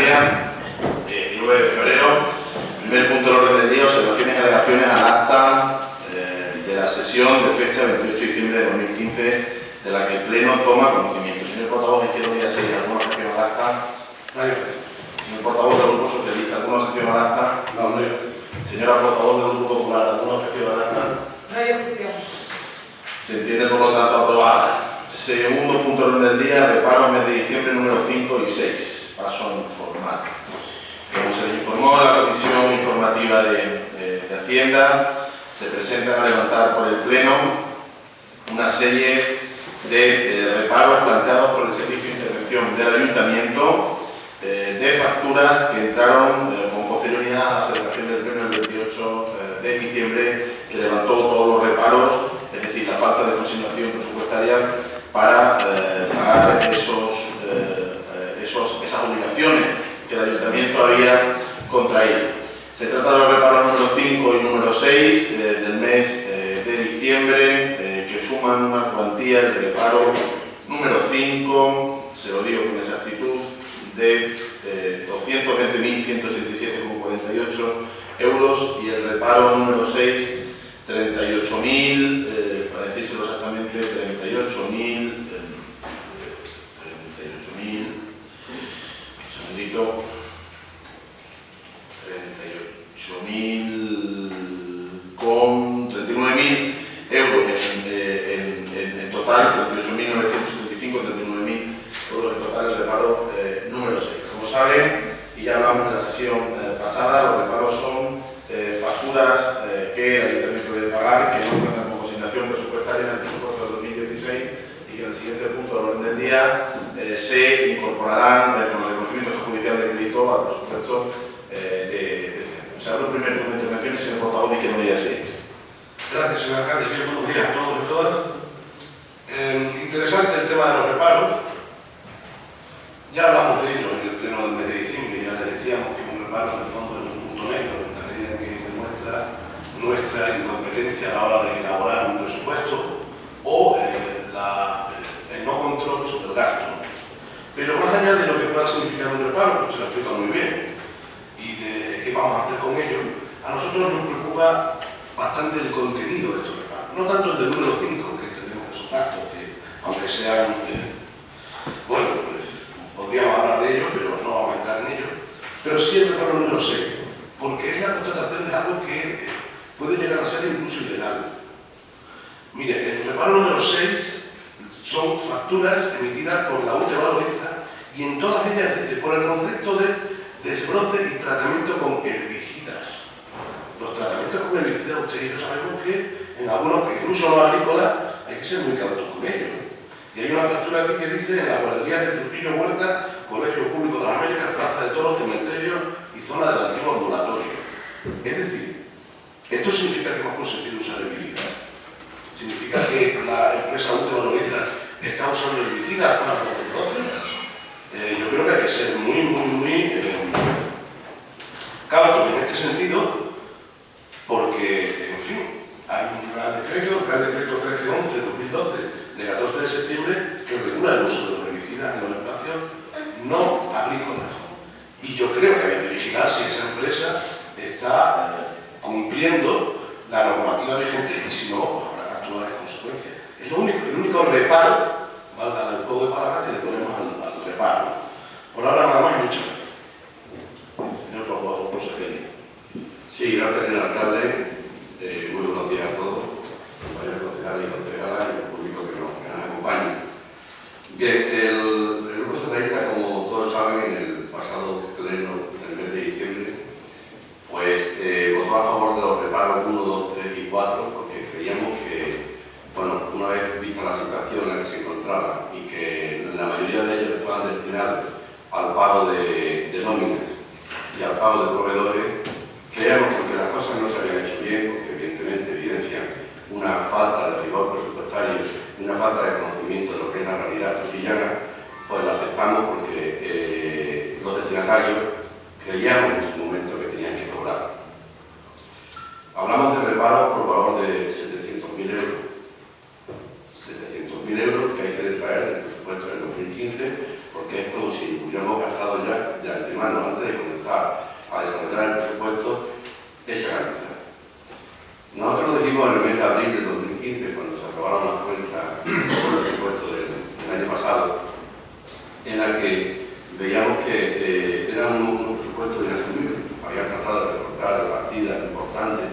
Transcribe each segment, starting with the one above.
Ordinaria, 19 de febrero. Primer punto del orden del día, observaciones y alegaciones al acta de la sesión de fecha 28 de diciembre de 2015, de la que el Pleno toma conocimiento. Señor portavoz, izquierda unida 6, ¿alguna objeción al acta? No hay. Señor portavoz del Grupo Socialista, ¿alguna objeción al acta? No, no hay. Señora portavoz del Grupo Popular, ¿alguna objeción al acta? No hay objeción. Se entiende, por lo tanto, aprobada. Segundo punto del orden del día, reparo mes de diciembre número 5 y 6. Paso a informar. Como se les informó en la Comisión Informativa de Hacienda, se presentan a levantar por el Pleno una serie de reparos planteados por el Servicio de Intervención del Ayuntamiento de facturas que entraron con posterioridad a la celebración del Pleno el 28 de diciembre, que levantó todos los reparos, es decir, la falta de consignación presupuestaria para pagar esas obligaciones que el Ayuntamiento había contraído. Se trata de los reparos número 5 y número 6 del mes de diciembre, que suman una cuantía, el reparo número 5, se lo digo con exactitud, de 220.177,48 euros, y el reparo número 6, 38.000, para decírselo exactamente, 38.000, un segundito, 39.000 euros en total, 38.975, 39.000 euros en total el reparo número 6. Como saben, y ya hablamos en la sesión pasada, los reparos son facturas que el Ayuntamiento debe pagar, que no cuentan con consignación presupuestaria en el presupuesto de 2016 y que en el siguiente punto del orden del día se incorporarán con el reconocimiento judicial de crédito al presupuesto de este año. Se abre el primer turno de intervenciones, señor portavoz de Izquierda Unida 6. Gracias, señor alcalde. Bien, buenos días a todos y todas. Interesante el tema de los reparos. Ya hablamos de ello en el pleno del mes de diciembre y ya les decíamos que un reparo en el fondo es un punto negro en la medida en que demuestra nuestra incompetencia a la hora de elaborar un presupuesto o el no control sobre el gasto. Pero más allá de lo que pueda significar un reparo, que se lo explica muy bien, y de qué vamos a hacer con ello, a nosotros nos preocupa bastante el contenido de estos reparos. No tanto el del número 5, que tenemos esos gastos, que aunque sean, bueno, pues podríamos hablar de ello, pero no vamos a entrar en ello, pero sí el reparo número 6, porque es la constatación de algo que puede llegar a ser incluso ilegal. Mire, el reparo número 6 son facturas emitidas por la UTE Valoriza y en todas ellas por el concepto de desbroce y tratamiento con herbicidas. Los tratamientos con herbicidas, ustedes y yo sabemos que en algunos, incluso los agrícolas, hay que ser muy cautos con ellos. Y hay una factura aquí que dice: en las guarderías de Trujillo Huerta, Colegio Público de las Américas, Plaza de Toros, Cementerio y zona del antiguo ambulatorio. Es decir, esto significa que vamos a conseguir usar herbicidas. Significa que la empresa UTE Valoriza está usando herbicidas para producir. Yo creo que hay que ser muy cautos en este sentido, porque, en fin, hay un Real Decreto, el Real Decreto 1311-2012, de 14 de septiembre, que regula el uso de los herbicidas en los espacios no agrícolas. Y yo creo que hay que vigilar si esa empresa está cumpliendo la normativa vigente, y si no, pues habrá que actuar en consecuencia. Es el único reparo, valga del juego de palabras, que le ponemos al reparo. Por ahora nada más y muchas gracias. Señor portavoz, por sugerir. Sí, gracias, señor alcalde. Muy buenos días a todos, compañeros concejales y concejalas y el público que nos acompaña. Bien, el Grupo Socialista, como todos saben, en el pasado pleno del mes de diciembre, pues votó a favor de los reparos 1, 2, 3 y 4, porque creíamos que, bueno, una vez vista la situación en la que se encontraba y que la mayoría de ellos estaban destinados al pago de nóminas y al pago de proveedores, creíamos que las cosas no se habían hecho bien, porque evidentemente evidencian una falta de rigor presupuestario y una falta de conocimiento de lo que es la realidad trujillana. Pues la aceptamos porque los destinatarios creíamos en su momento que tenían que cobrar. Hablamos de reparos por valor de 700.000 euros. 700.000 euros que hay que detraer del presupuesto del 2015, porque es como si hubiéramos gastado ya de antemano presupuesto inasumible. Habían tratado de recortar partidas importantes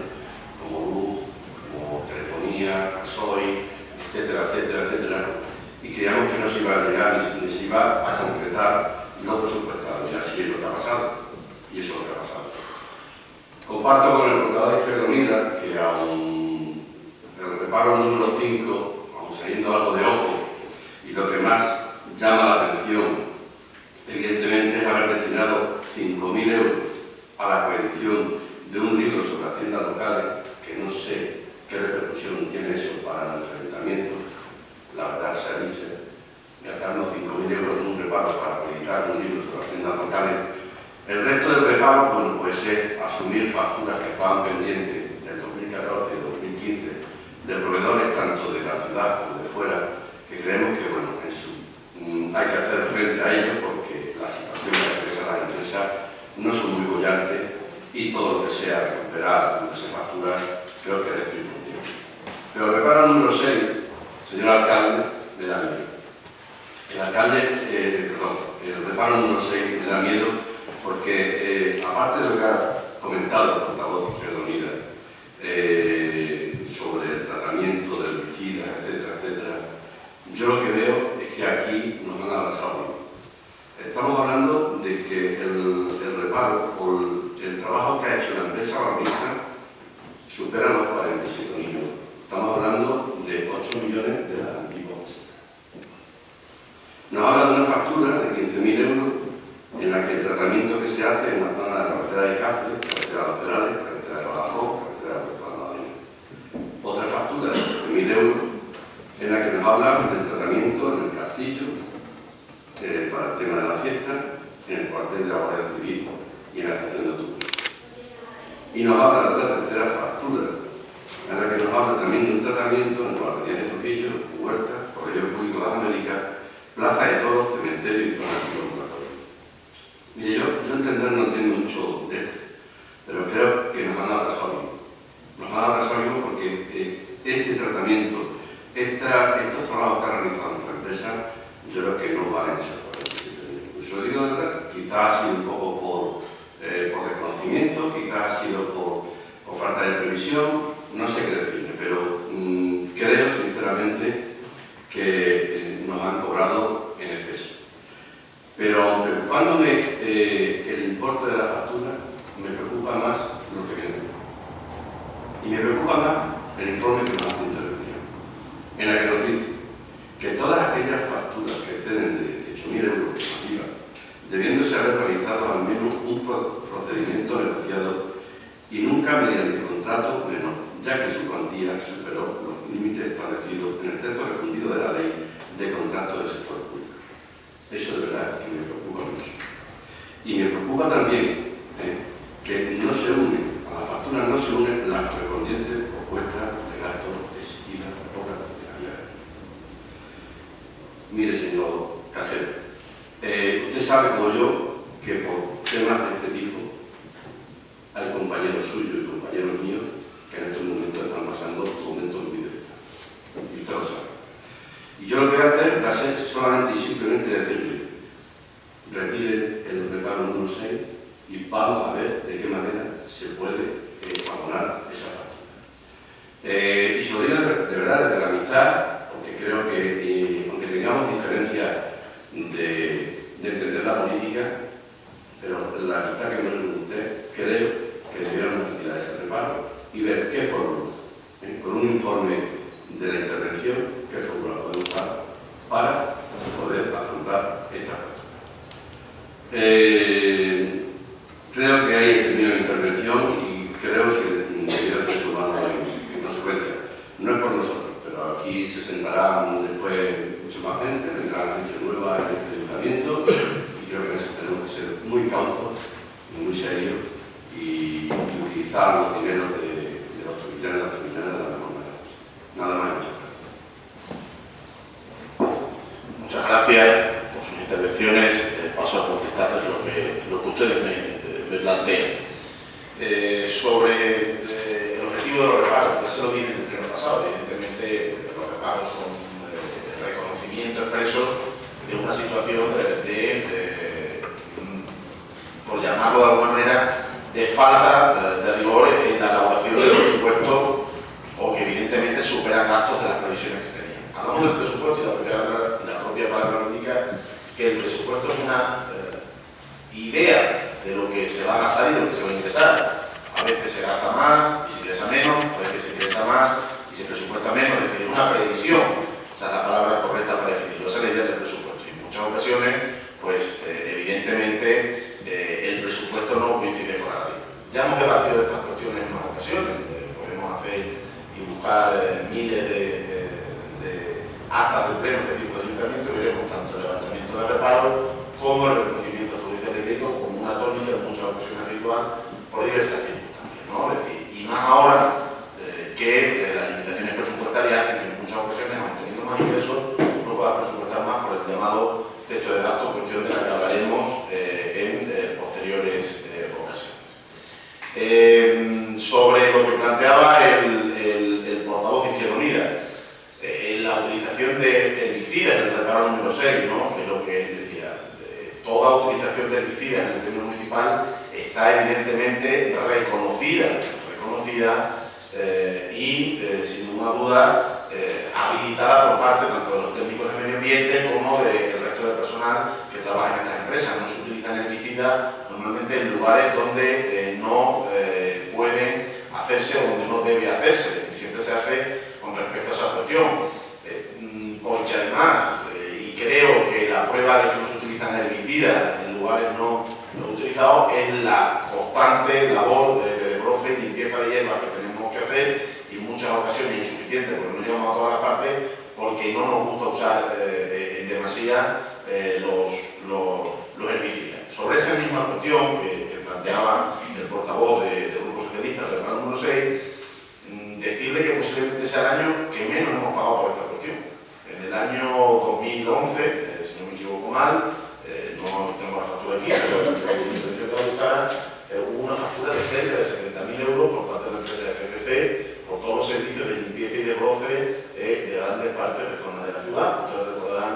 como luz, como telefonía, gasoil, etcétera, etcétera, etcétera, y creíamos que no se iba a llegar ni se iba a concretar lo presupuestado. Y así es lo que ha pasado, y eso es lo que ha pasado. Comparto con el portavoz de Izquierda Unida que aún el reparo número 5, aún saliendo algo de ojo, y lo que más llama la atención, evidentemente, es haber destinado 5.000 euros a la coedición de un libro sobre haciendas locales, que no sé qué repercusión tiene eso para el ayuntamiento. La verdad se ha dicho, gastarnos 5.000 euros en un reparo para coeditar un libro sobre haciendas locales. El resto del reparo, bueno, pues es asumir facturas que estaban pendientes del 2014 y 2015 de proveedores tanto de la ciudad como de fuera, que creemos que, bueno, hay que hacer frente a ello porque la situación que expresan las empresas no son muy bollantes y todo lo que sea recuperar lo que se factura creo que es de tiempo. Pero el reparo número 6, señor alcalde, me da miedo. El reparo número 6 me da miedo porque, aparte de lo que ha comentado el portavoz de Izquierda Unida sobre el tratamiento de herbicidas, etcétera, etcétera, yo lo que veo es que aquí nos van a abrazar bien. Estamos hablando de que el reparo o el trabajo que ha hecho la empresa barrista supera los 47 millones. Estamos hablando de 8 millones de las antiguas. Nos habla de una factura de 15.000 euros en la que el tratamiento que se hace en la zona de la carretera de Cáceres, carretera de Laterales, carretera de Badajoz, carretera de Puerto Madrina. Otra factura de 7.000 euros en la que nos habla del tratamiento en el castillo para el tema de la fiesta, en el cuartel de la Guardia Civil y en la estación de autobús. Y nos habla de la tercera factura, en la que nos habla también de un tratamiento en guarderías de Trujillo, Huerta, Colegio Público de las Américas, Plaza de Toros, Cementerio y zonas ambulatorias. Mire, yo entender no tengo mucho de esto, pero creo que nos van a abrazar bien. Nos van a abrazar bien porque este tratamiento, estos trabajos que ha realizado nuestra empresa, yo creo que no valen esos 47.000. Pues lo digo de verdad, quizás ha sido un poco por desconocimiento, quizás ha sido por falta de previsión, no sé qué decirle, pero creo sinceramente que nos han cobrado en exceso. Pero preocupándome el importe de la factura, me preocupa más lo que viene. Y me preocupa más el informe que nos hace intervención, en la que nos dice que todas aquellas facturas que exceden de 18.000 euros de IVA, debiéndose haber realizado al menos un procedimiento negociado y nunca mediante contrato menor, ya que su cuantía superó los límites establecidos en el texto refundido de la ley de contrato del sector público. Eso de verdad que me preocupa mucho. Y me preocupa también que no se une, a la factura no se une la correspondiente propuesta de gasto exigida por la Consejería. Mire, señor Casero, usted sabe como yo que por temas de este tipo hay compañeros suyos y compañeros míos que en estos momentos están pasando momentos muy delicados. Y usted lo sabe. Y yo lo que voy a hacer va a ser solamente y simplemente decirle: retire el reparo número 6 y vamos a ver de qué manera se puede abonar esa factura. Y se lo digo de verdad desde la amistad, porque creo que, aunque tengamos diferencias de entender la política, pero la amistad que me reúne usted, creo que debiéramos retirar ese reparo y ver qué fórmula, con un informe de la intervención, qué fórmula podemos usar para poder afrontar esta factura. Creo que ahí he terminado mi intervención y creo que debería tomarlo en consecuencia. No es por nosotros, pero aquí se sentarán después mucha más gente, vendrá gente nueva en este ayuntamiento y creo que en eso tenemos que ser muy cautos y muy serios y utilizar los dineros de los tuvillanos y las tuvillanas de la mejor manera. Nada más, muchas gracias. Muchas gracias por sus intervenciones. Paso a contestar lo que ustedes me plantean. Sobre el objetivo de los reparos, ya se lo dije en el pleno pasado, evidentemente los reparos son el reconocimiento expreso de una situación por llamar llamarlo de alguna manera, de falta de rigor en la elaboración del presupuesto o que evidentemente superan gastos de las previsiones que tenían. Hablamos del presupuesto y la propia palabra indica que el presupuesto es una idea de lo que se va a gastar y de lo que se va a ingresar. A veces se gasta más y se ingresa menos, a veces se ingresa más y se presupuesta menos, es decir, una previsión, esa es la palabra correcta para definirlo, esa es la idea del presupuesto. Y en muchas ocasiones, pues evidentemente, el presupuesto no coincide con la realidad. Ya hemos debatido de estas cuestiones en más ocasiones, podemos hacer y buscar miles de actas de pleno de distintos ayuntamientos y veremos tanto el levantamiento de reparos como el reconocimiento judicial de crédito como una tónica en muchas ocasiones habitual por diversas circunstancias, ¿no? Es decir, y más ahora que las limitaciones presupuestarias hacen que en muchas ocasiones, aun teniendo más ingresos, no pueda presupuestar más por el llamado techo de gasto, cuestión de la que hablaremos en posteriores ocasiones. Sobre lo que planteaba el portavoz de Izquierda Unida, la utilización de herbicidas en el reparo número 6, ¿no? Que es lo que decía, toda utilización de herbicidas en el término municipal está evidentemente reconocida y sin ninguna duda habilitada por parte tanto de los técnicos de medio ambiente como del resto de personal que trabaja en estas empresas. No se utilizan herbicidas normalmente en lugares donde no pueden hacerse o donde no debe hacerse, y siempre se hace con respecto a esa cuestión. Porque además, y creo que la prueba de que no se utilizan herbicidas en lugares no utilizados es la constante labor de desbroce y limpieza de hierbas que tenemos que hacer y en muchas ocasiones insuficiente porque no llegamos a todas las partes porque no nos gusta usar en demasía los herbicidas. Sobre esa misma cuestión que planteaba el portavoz del Grupo Socialista, el reparo número 6, decirle que posiblemente sea el año que menos hemos pagado por esta cuestión. En el año 2011, si no me equivoco mal, no tengo la factura aquí, pero hubo una factura de cerca de 70.000 euros por parte de la empresa FCC por todos los servicios de limpieza y desbroce de grandes partes de zonas de la ciudad. Ustedes recordarán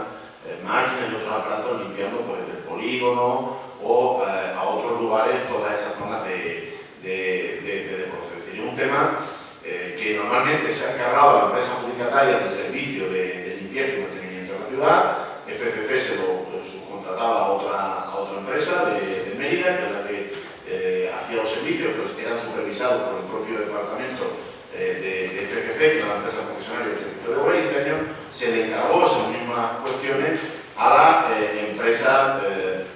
máquinas y otros aparatos limpiando pues, desde el polígono o a otros lugares todas esas zonas de desbroce. Es decir, es un tema que normalmente se ha encargado a la empresa adjudicataria del servicio de limpieza y mantenimiento de la ciudad. FCC se lo subcontrataba a otra empresa de Mérida, que es la que hacía los servicios, pero eran supervisados por el propio departamento de FCC, que era la empresa concesionaria del servicio de obra, y este año se le encargó esas mismas cuestiones a la empresa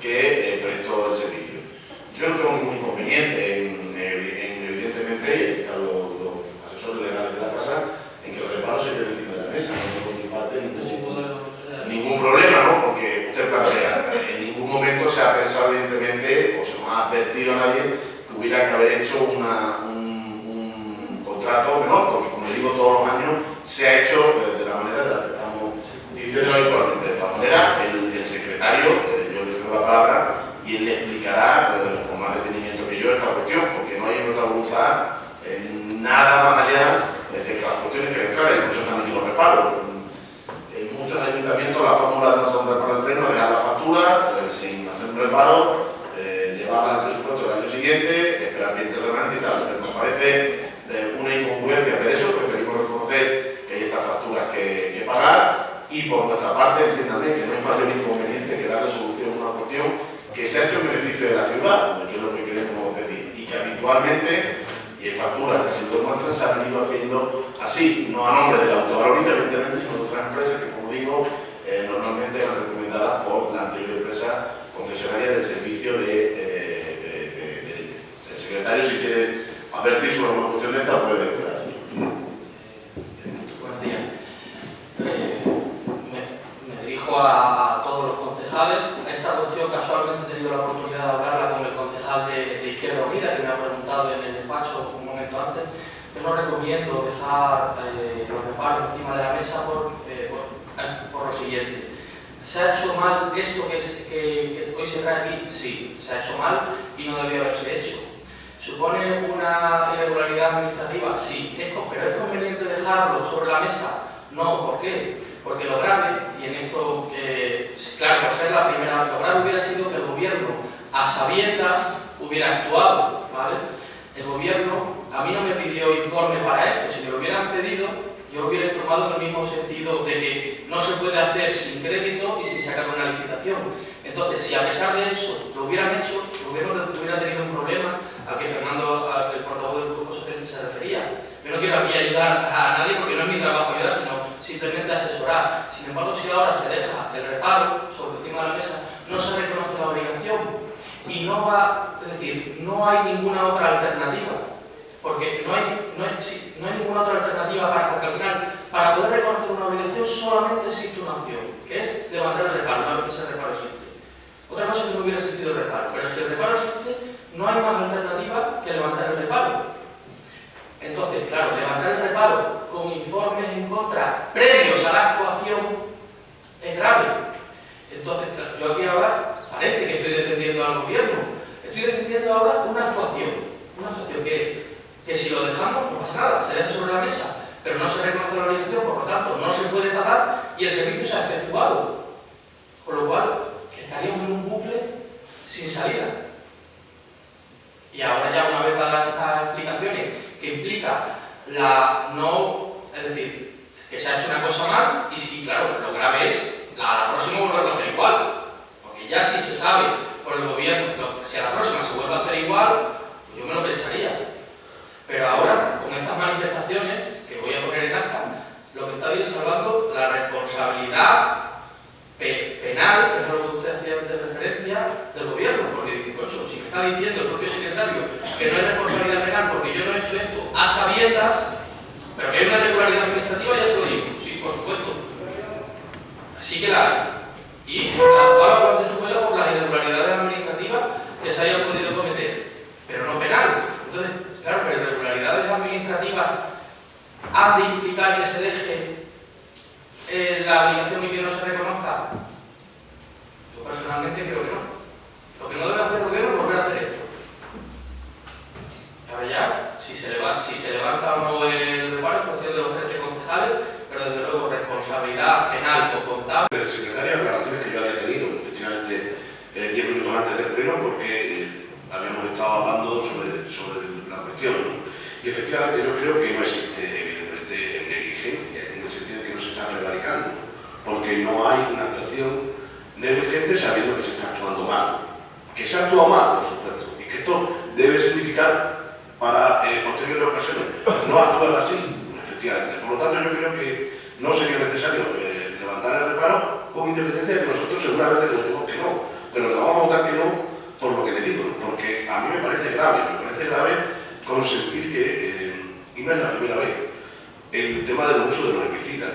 que prestó el servicio. Yo no tengo ningún inconveniente en evidentemente, y a los asesores legales de la casa, en que el reparo se quede encima de la mesa. No por mi parte ningún problema, ¿no? Porque usted plantea, en ningún momento se ha pensado evidentemente, o se nos ha advertido a nadie que hubiera que haber hecho un contrato menor, porque como digo todos los años, se ha hecho de la manera de la que estamos diciendo habitualmente. De todas maneras, el secretario, yo le cedo la palabra, y él le explicará con más detenimiento que yo esta cuestión, porque no hay en otra voluntad nada más allá de que las cuestiones que declaran, incluso también los reparos. En muchos ayuntamientos la fórmula de no reparo del pleno es dejar la factura sin hacer un reparo, llevarla al presupuesto del año siguiente, esperar que entre el remanente y tal. Pero nos parece una incongruencia hacer eso, preferimos reconocer que hay estas facturas que pagar y por nuestra parte entiéndame que no hay mayor inconveniente que darle solución a una cuestión que se ha hecho en beneficio de la ciudad, que es lo que queremos decir, y que habitualmente, y hay facturas que sin muestran, se han venido haciendo así, no a nombre de la autovaloriza, evidentemente, sino de otras empresas que, como digo, normalmente eran recomendadas por la anterior empresa concesionaria del servicio del secretario. Si quiere advertir sobre alguna cuestión de esta, puede decir. Buenos días. Me dirijo a todos los concejales. Esta cuestión casualmente he tenido la oportunidad de hablarla con el concejal de Izquierda Unida, que me ha preguntado en el despacho un momento antes. Yo no recomiendo dejar los reparos encima de la mesa por lo siguiente. ¿Se ha hecho mal esto que hoy se trae aquí? Sí, se ha hecho mal y no debió haberse hecho. ¿Supone una irregularidad administrativa? Sí. ¿Pero es conveniente dejarlo sobre la mesa? No. ¿Por qué? Porque lo grave, y en esto, claro, por ser la primera, lo grave hubiera sido que el gobierno a sabiendas hubiera actuado, ¿vale? El gobierno a mí no me pidió informe para esto. Si me lo hubieran pedido, yo lo hubiera informado en el mismo sentido de que no se puede hacer sin crédito y sin sacar una licitación. Entonces, si a pesar de eso lo hubieran hecho, el gobierno hubiera tenido un problema al que Fernando, el portavoz del Grupo Socialista, se refería. Yo no quiero aquí ayudar a nadie porque no es mi trabajo ayudar, sino simplemente asesorar. Sin embargo, si ahora se deja el reparo sobre encima de la mesa, no se reconoce la obligación y no va, es decir, no hay ninguna otra alternativa. Porque no hay ninguna otra alternativa porque al final, para poder reconocer una obligación solamente existe una opción, que es levantar el reparo, una vez que ese reparo existe. Otra cosa es que no hubiera existido el reparo, pero si el reparo existe, no hay más alternativa que levantar el reparo. Entonces, claro, levantar el reparo con informes en contra previos a la actuación es grave. Entonces, claro, yo aquí ahora parece que estoy defendiendo al gobierno. Estoy defendiendo ahora una actuación que si lo dejamos no pasa nada, se deja sobre la mesa, pero no se reconoce la obligación, por lo tanto no se puede pagar y el servicio se ha efectuado. Con lo cual, estaríamos en un bucle sin salida. Y ahora ya una vez dadas estas explicaciones que implica es decir, que se ha hecho una cosa mal y sí, claro, lo grave es la próxima volverlo a hacer igual. Porque ya si se sabe por el gobierno que si a la próxima se vuelve a hacer igual, pues yo me lo pensaría. Pero ahora, con estas manifestaciones que voy a poner en acta, lo que está bien salvando la responsabilidad penal, que es lo que usted hacía de referencia, del gobierno, porque dice, coño, si me está diciendo el propio secretario que no hay responsabilidad penal porque yo no he hecho esto a sabiendas, pero que hay una irregularidad administrativa, ya se lo digo, sí, por supuesto. Sí que la hay. Y la de su velo por las irregularidades administrativas que se hayan podido cometer, pero no penal. Entonces, claro, pero irregularidades administrativas han de implicar que se deje la obligación y que no se reconozca. Yo personalmente creo que no. Lo que no debe hacer el gobierno es volver a hacer esto. Ahora ya, si se levanta o no el reparo, es cuestión de los 13 concejales, pero desde luego responsabilidad penal o contable. El secretario, aclaraciones que yo había tenido, efectivamente, 10 minutos antes del pleno, porque habíamos estado hablando sobre la cuestión, ¿no? Y efectivamente yo creo que no existe, evidentemente, negligencia, en el sentido de que no se está prevaricando, porque no hay una actuación negligente sabiendo que se está actuando mal. Que se ha actuado mal, por supuesto, y que esto debe significar para posteriores ocasiones no actuar así, efectivamente. Por lo tanto, yo creo que no sería necesario levantar el reparo con independencia de que nosotros seguramente decimos que no, pero le vamos a votar que no por lo que le digo, porque a mí me parece grave consentir que, y no es la primera vez, el tema del uso de los herbicidas.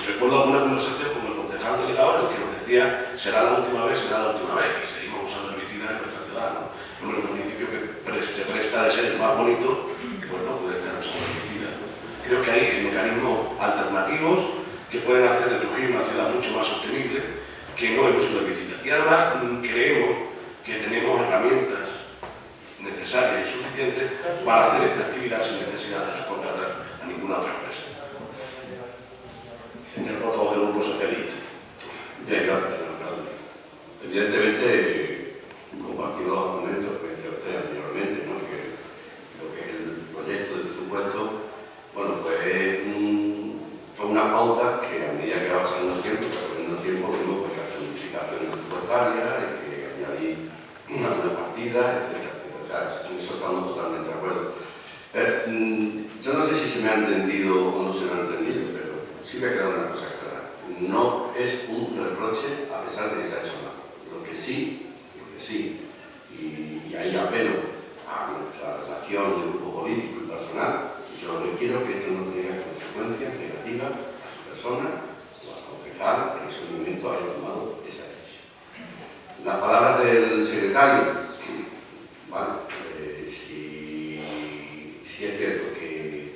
Recuerdo alguna conversación con el concejal delegado en el que nos decía será la última vez, y seguimos usando herbicidas en nuestra ciudad, ¿no? En un municipio que se presta de ser el más bonito, pues no puede estar usando herbicidas, ¿no? Creo que hay mecanismos alternativos que pueden hacer de Trujillo una ciudad mucho más sostenible que no el uso de herbicidas. Y además creemos que tenemos herramientas necesarias y suficientes para hacer esta actividad sin necesidad de contratar a ninguna otra empresa. Señor portavoz del Grupo Socialista. Bien, gracias, señor alcalde. Evidentemente, compartido los argumentos que decía usted anteriormente, ¿no? Que lo que es el proyecto de presupuesto, bueno, pues son unas pautas que a medida que va pasando el tiempo, tenemos que hacer modificaciones presupuestarias, hay que añadir algunas partidas, etcétera, etcétera. O sea, en eso estamos totalmente de acuerdo. Yo no sé si se me ha entendido o no se me ha entendido, pero sí me ha quedado una cosa clara. No es un reproche a pesar de que se ha hecho mal. Lo que sí, y ahí apelo a nuestra relación de grupo político y personal, yo requiero que esto no tenga consecuencias negativas a su persona o al concejal que en su momento haya tomado esa decisión. Las palabras del secretario, bueno, si es cierto que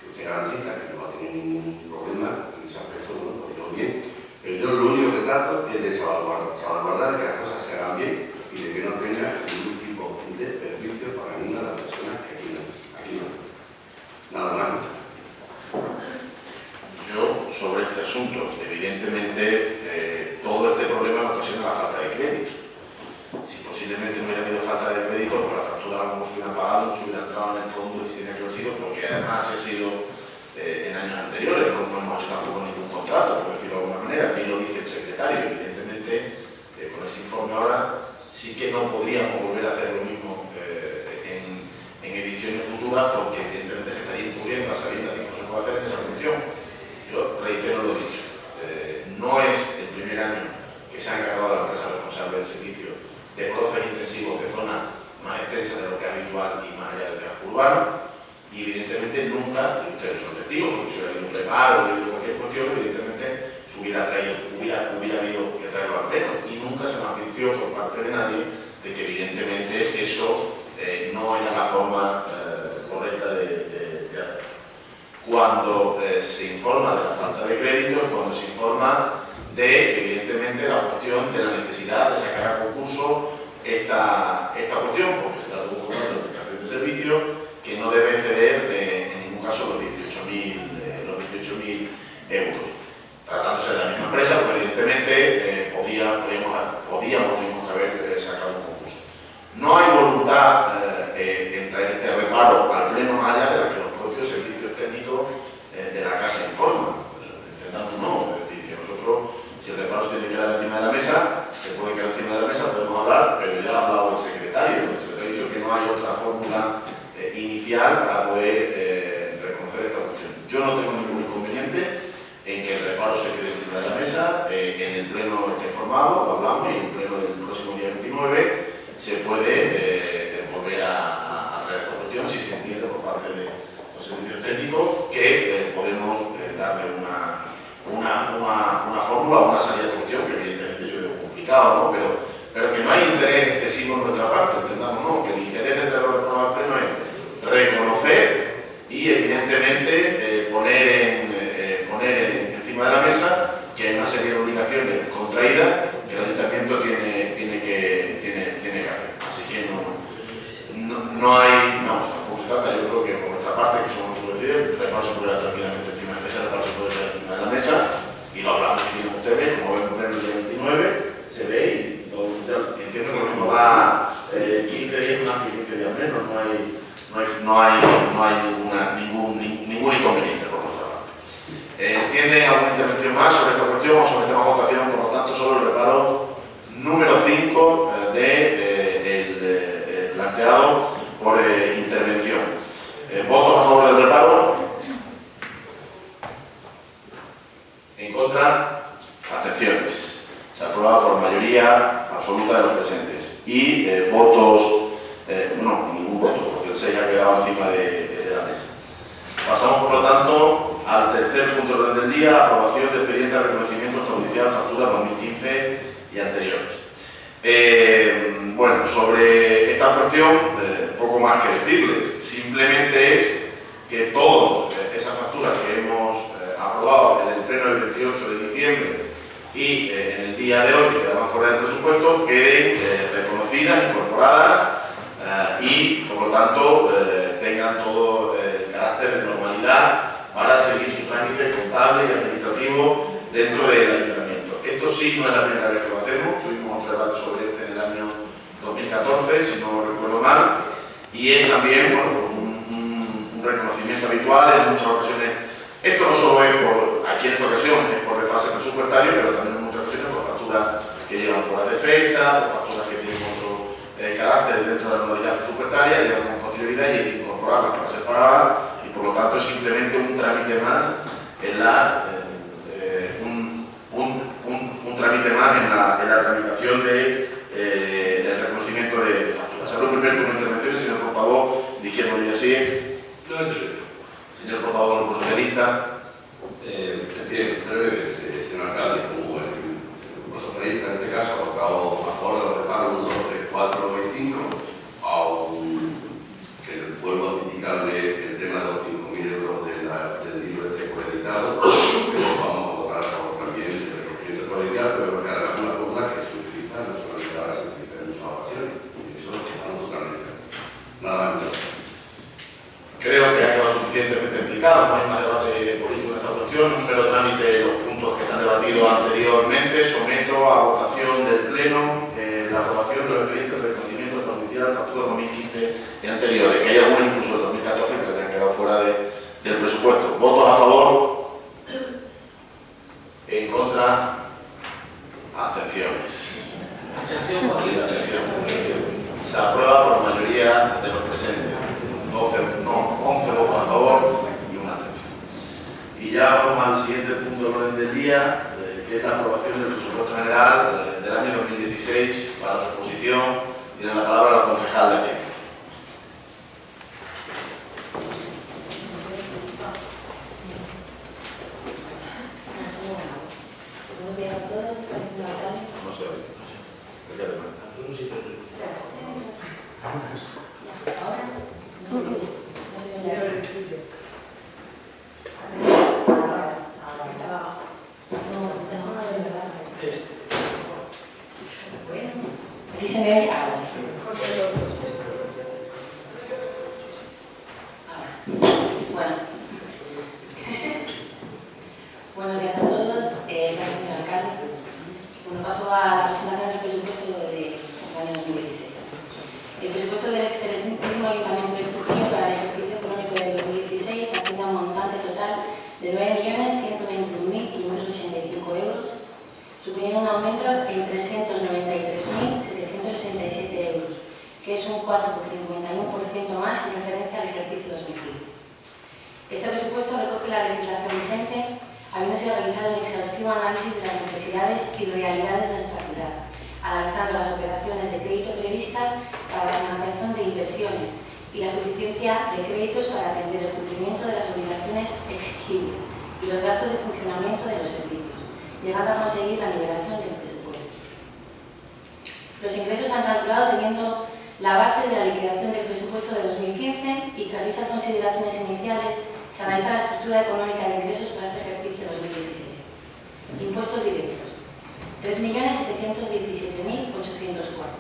usted garantiza que no va a tener ningún problema en ese aspecto, bueno, pues yo bien, pero yo lo único que trato es de salvaguardar que las cosas se hagan bien y de que no tenga ningún tipo de perjuicio para ninguna de las personas que aquí no. Nada más. Yo, sobre este asunto, evidentemente, todo este problema ocasiona la falta de crédito. Si posiblemente no hubiera habido falta de crédito, porque la factura no se hubiera pagado, no se hubiera entrado en el fondo y se tenía que haber sido, porque además ha sido en años anteriores, no hemos hecho tampoco ningún contrato, por decirlo de alguna manera, ni lo dice el secretario. Evidentemente, con ese informe ahora sí que no podríamos volver a hacer lo mismo en ediciones futuras, porque evidentemente se estaría incurriendo a sabiendas de que no se puede hacer en esa cuestión. Yo reitero lo dicho, no es el primer año que se ha encargado la empresa responsable del servicio de procesos intensivos de zona más extensa de lo que es habitual y más allá del casco urbano. Y evidentemente nunca, y ustedes son testigos, porque si hubiera habido un reparo o cualquier cuestión, evidentemente se hubiera habido que traerlo al pleno. Y nunca se nos advirtió por parte de nadie de que evidentemente eso no era la forma correcta de hacer. Cuando se informa de la falta de crédito, cuando se informa de evidentemente la cuestión de la necesidad de sacar a concurso esta cuestión, porque se trata de un contrato de prestación de servicio que no debe exceder en ningún caso los 18.000 euros. Tratándose de la misma empresa, pues evidentemente podíamos haber sacado un concurso. No hay voluntad en traer este reparo al pleno más allá de la que los propios servicios técnicos de la casa informan. Entendamos no, es decir, que nosotros, si el reparo se tiene que quedar encima de la mesa, se puede quedar encima de la mesa, podemos hablar, pero ya ha hablado el secretario ha dicho que no hay otra fórmula inicial a poder reconocer esta cuestión. Yo no tengo ningún inconveniente en que el reparo se quede encima de la mesa, en el pleno está informado, lo hablamos, y en el pleno del próximo día 29 se puede volver a traer esta cuestión si se entiende por parte de los servicios técnicos que podemos darle una fórmula, una salida de función, que evidentemente yo veo complicado, ¿no? Pero que no hay interés excesivo en nuestra parte, entendamos, ¿no? Que el interés de traer los reparos al pleno es reconocer y evidentemente poner encima de la mesa que hay una serie de obligaciones contraídas que el ayuntamiento tiene que hacer. Así que no hay, tampoco se trata, yo creo que por nuestra parte, que somos los decir, el reparo se puede dar tranquilamente encima de la mesa, el reparo se puede dar encima de la mesa, y lo hablamos si tienen ustedes, como ven por el día 29, se ve y entiendo que lo mismo da 15 días más que 15 días menos, no hay ningún inconveniente por nuestra parte. ¿Tienen alguna intervención más sobre esta cuestión o sometemos a votación, por lo tanto, sobre el reparo número 5 planteado por intervención? ¿Votos a favor del reparo? ¿En contra? Abstenciones. Se aprueba por mayoría absoluta de los presentes. Y votos, ningún voto, porque el 6 ha quedado encima de la mesa. Pasamos, por lo tanto, al tercer punto del orden del día, aprobación de expediente de reconocimiento extrajudicial factura 2015 y anteriores. Bueno, sobre esta cuestión, poco más que decirles. Simplemente es que todas esas facturas que hemos aprobado en el pleno del 28 de diciembre y en el día de hoy, que quedaban fuera del presupuesto, queden reconocidas, incorporadas y, por lo tanto, tengan todo el carácter de normalidad para seguir su trámite contable y administrativo dentro del ayuntamiento. Esto sí no es la primera vez que lo hacemos, tuvimos otro debate sobre este en el año 2014, si no recuerdo mal, y es también un reconocimiento habitual en muchas ocasiones. Esto no solo es aquí en esta ocasión, es por desfase presupuestario, pero también en muchas ocasiones por facturas que llegan fuera de fecha, por facturas que tienen otro carácter dentro de la normalidad presupuestaria, llegan con posterioridad y hay que incorporarlas para ser pagadas, y por lo tanto es simplemente un trámite más en un trámite más en la tramitación del reconocimiento de facturas. Hablo primero con una intervención, señor portavoz de Izquierda Unida sí. No intervención. Señor portavoz del Grupo Socialista. Bien, breve, señor alcalde, como el Grupo Socialista en este caso ha votado a favor de los reparos 1, 2, 3, 4 y 5, aun que vuelvo a indicarle el tema de los 5.000 euros del libro de texto editado, pero vamos a votar a favor también del reconocimiento colegial, pero que hará una fórmula que se utiliza, no solamente ahora se utiliza en muchas ocasiones, y eso lo estamos totalmente. Nada más. Creo que ha quedado suficientemente explicado, no hay más debate político en esta cuestión, un mero trámite de los puntos que se han debatido anteriormente. Someto a votación del Pleno la aprobación de los expedientes de Se aprueba por mayoría de los presentes. 11 votos a favor y una abstención. Y ya vamos al siguiente punto del orden del día, que es la aprobación del presupuesto general del año 2016. Para su exposición tiene la palabra la concejal de Hacienda. Buenos días a todos. No se oye. Ahora no se oye. Estaba abajo. No, eso no es verdad. Bueno, aquí se me oye. Ahora sí. Bueno. Buenos días a todos. Gracias, señor alcalde. Bueno, paso a la presentación del presupuesto del año 2016. El presupuesto del excelentísimo Ayuntamiento de Trujillo para el ejercicio económico del 2016 asciende a un montante total de 9.121.585 euros, suponiendo un aumento en 393.767 euros, que es un 4,51% más en referencia al ejercicio 2015. Este presupuesto recoge la legislación vigente, habiéndose realizado un exhaustivo análisis de las necesidades y realidades de nuestra ciudad, analizando las operaciones de crédito previstas para la financiación de inversiones y la suficiencia de créditos para atender el cumplimiento de las obligaciones exigibles y los gastos de funcionamiento de los servicios, llegando a conseguir la nivelación del presupuesto. Los ingresos se han calculado teniendo la base de la liquidación del presupuesto de 2015 y tras esas consideraciones iniciales se analiza la estructura económica de ingresos para este ejercicio 2016. Impuestos directos. 3.717.804.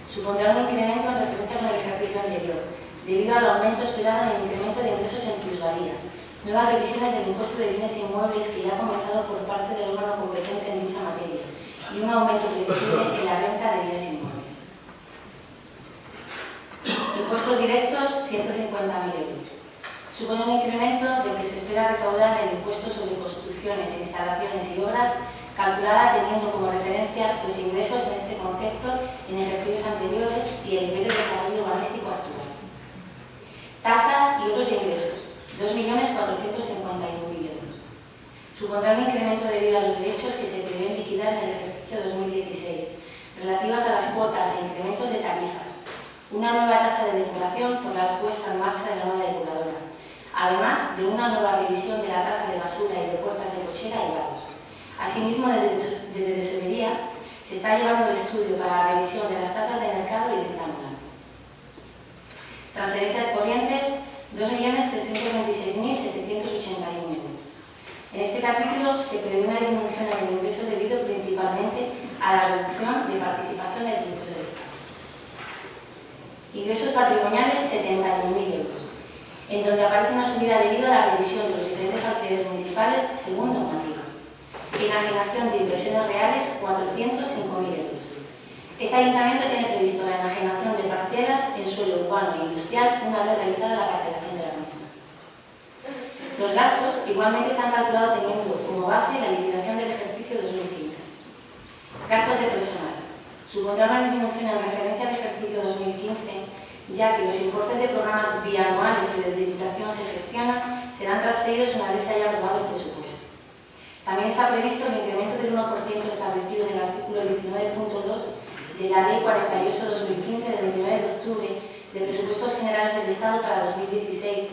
Supondrá un incremento en referencia con el ejercicio anterior, debido al aumento esperado en el incremento de ingresos en plusvalías, nuevas revisiones del impuesto de bienes inmuebles que ya ha comenzado por parte del órgano competente en dicha materia y un aumento previsible en la renta de bienes inmuebles. Impuestos directos, 150.000 euros. Supone un incremento del que se espera recaudar en el impuesto sobre construcciones, instalaciones y obras, calculada teniendo como referencia los ingresos en este concepto en ejercicios anteriores y el nivel de desarrollo urbanístico actual. Tasas y otros ingresos, 2.451.000 euros. Supondrá un incremento debido a los derechos que se prevén liquidar en el ejercicio 2016, relativas a las cuotas e incrementos de tarifas, una nueva tasa de depuración por la puesta en marcha de la nueva depuradora, además de una nueva revisión de la tasa de basura y de puertas de cochera y vados. Asimismo, desde tesorería se está llevando el estudio para la revisión de las tasas de mercado y venta anual. Transferencias corrientes, 2.326.781 euros. En este capítulo se prevé una disminución en el ingreso debido principalmente a la reducción de participación del tributo del Estado. Ingresos patrimoniales, 71.000 euros, en donde aparece una subida debido a la revisión de los diferentes alquileres municipales según normativa. Enajenación de inversiones reales, 405.000 euros. Este ayuntamiento tiene previsto la enajenación de parcelas en suelo urbano e industrial una vez realizada la parcelación de las mismas. Los gastos igualmente se han calculado teniendo como base la liquidación del ejercicio 2015. Gastos de personal. Supondrá una disminución en referencia al ejercicio 2015, ya que los importes de programas bianuales que desde Diputación se gestionan serán transferidos una vez se haya aprobado el presupuesto. También está previsto el incremento del 1% establecido en el artículo 19.2 de la Ley 48/2015 del 29 de octubre de Presupuestos Generales del Estado para 2016,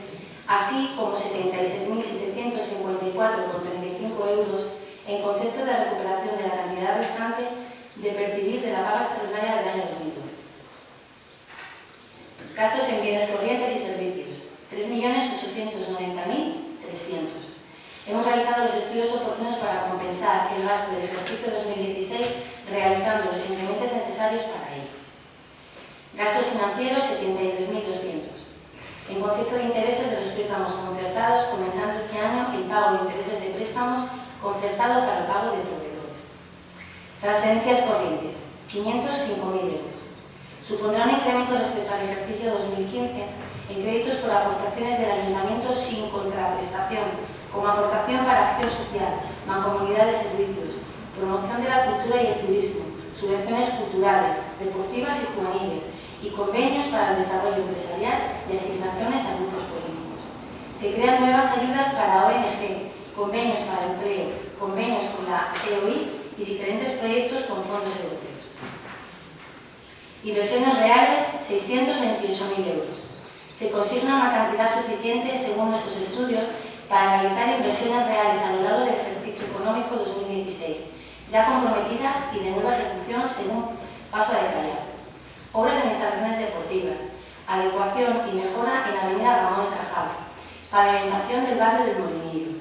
así como 76.754,35 euros en concepto de recuperación de la cantidad restante de percibir de la paga extraordinaria del año 2012. Gastos en bienes corrientes y servicios, 3.890.300. Hemos realizado los estudios oportunos para compensar el gasto del ejercicio 2016 realizando los incrementos necesarios para ello. Gastos financieros, 73.200. En concepto de intereses de los préstamos concertados, comenzando este año el pago de intereses de préstamos concertado para el pago de proveedores. Transferencias corrientes, 505.000 euros. Supondrá un incremento respecto al ejercicio 2015 en créditos por aportaciones del Ayuntamiento sin contraprestación, como aportación para acción social, mancomunidad de servicios, promoción de la cultura y el turismo, subvenciones culturales, deportivas y juveniles, y convenios para el desarrollo empresarial y asignaciones a grupos políticos. Se crean nuevas ayudas para ONG, convenios para empleo, convenios con la EOI y diferentes proyectos con fondos europeos. Inversiones reales, 628.000 euros. Se consigna una cantidad suficiente, según nuestros estudios, para realizar inversiones reales a lo largo del ejercicio económico 2016, ya comprometidas y de nueva ejecución según paso a detallar. Obras en instalaciones deportivas, adecuación y mejora en la avenida Ramón y Cajal, pavimentación del barrio del Molinillo,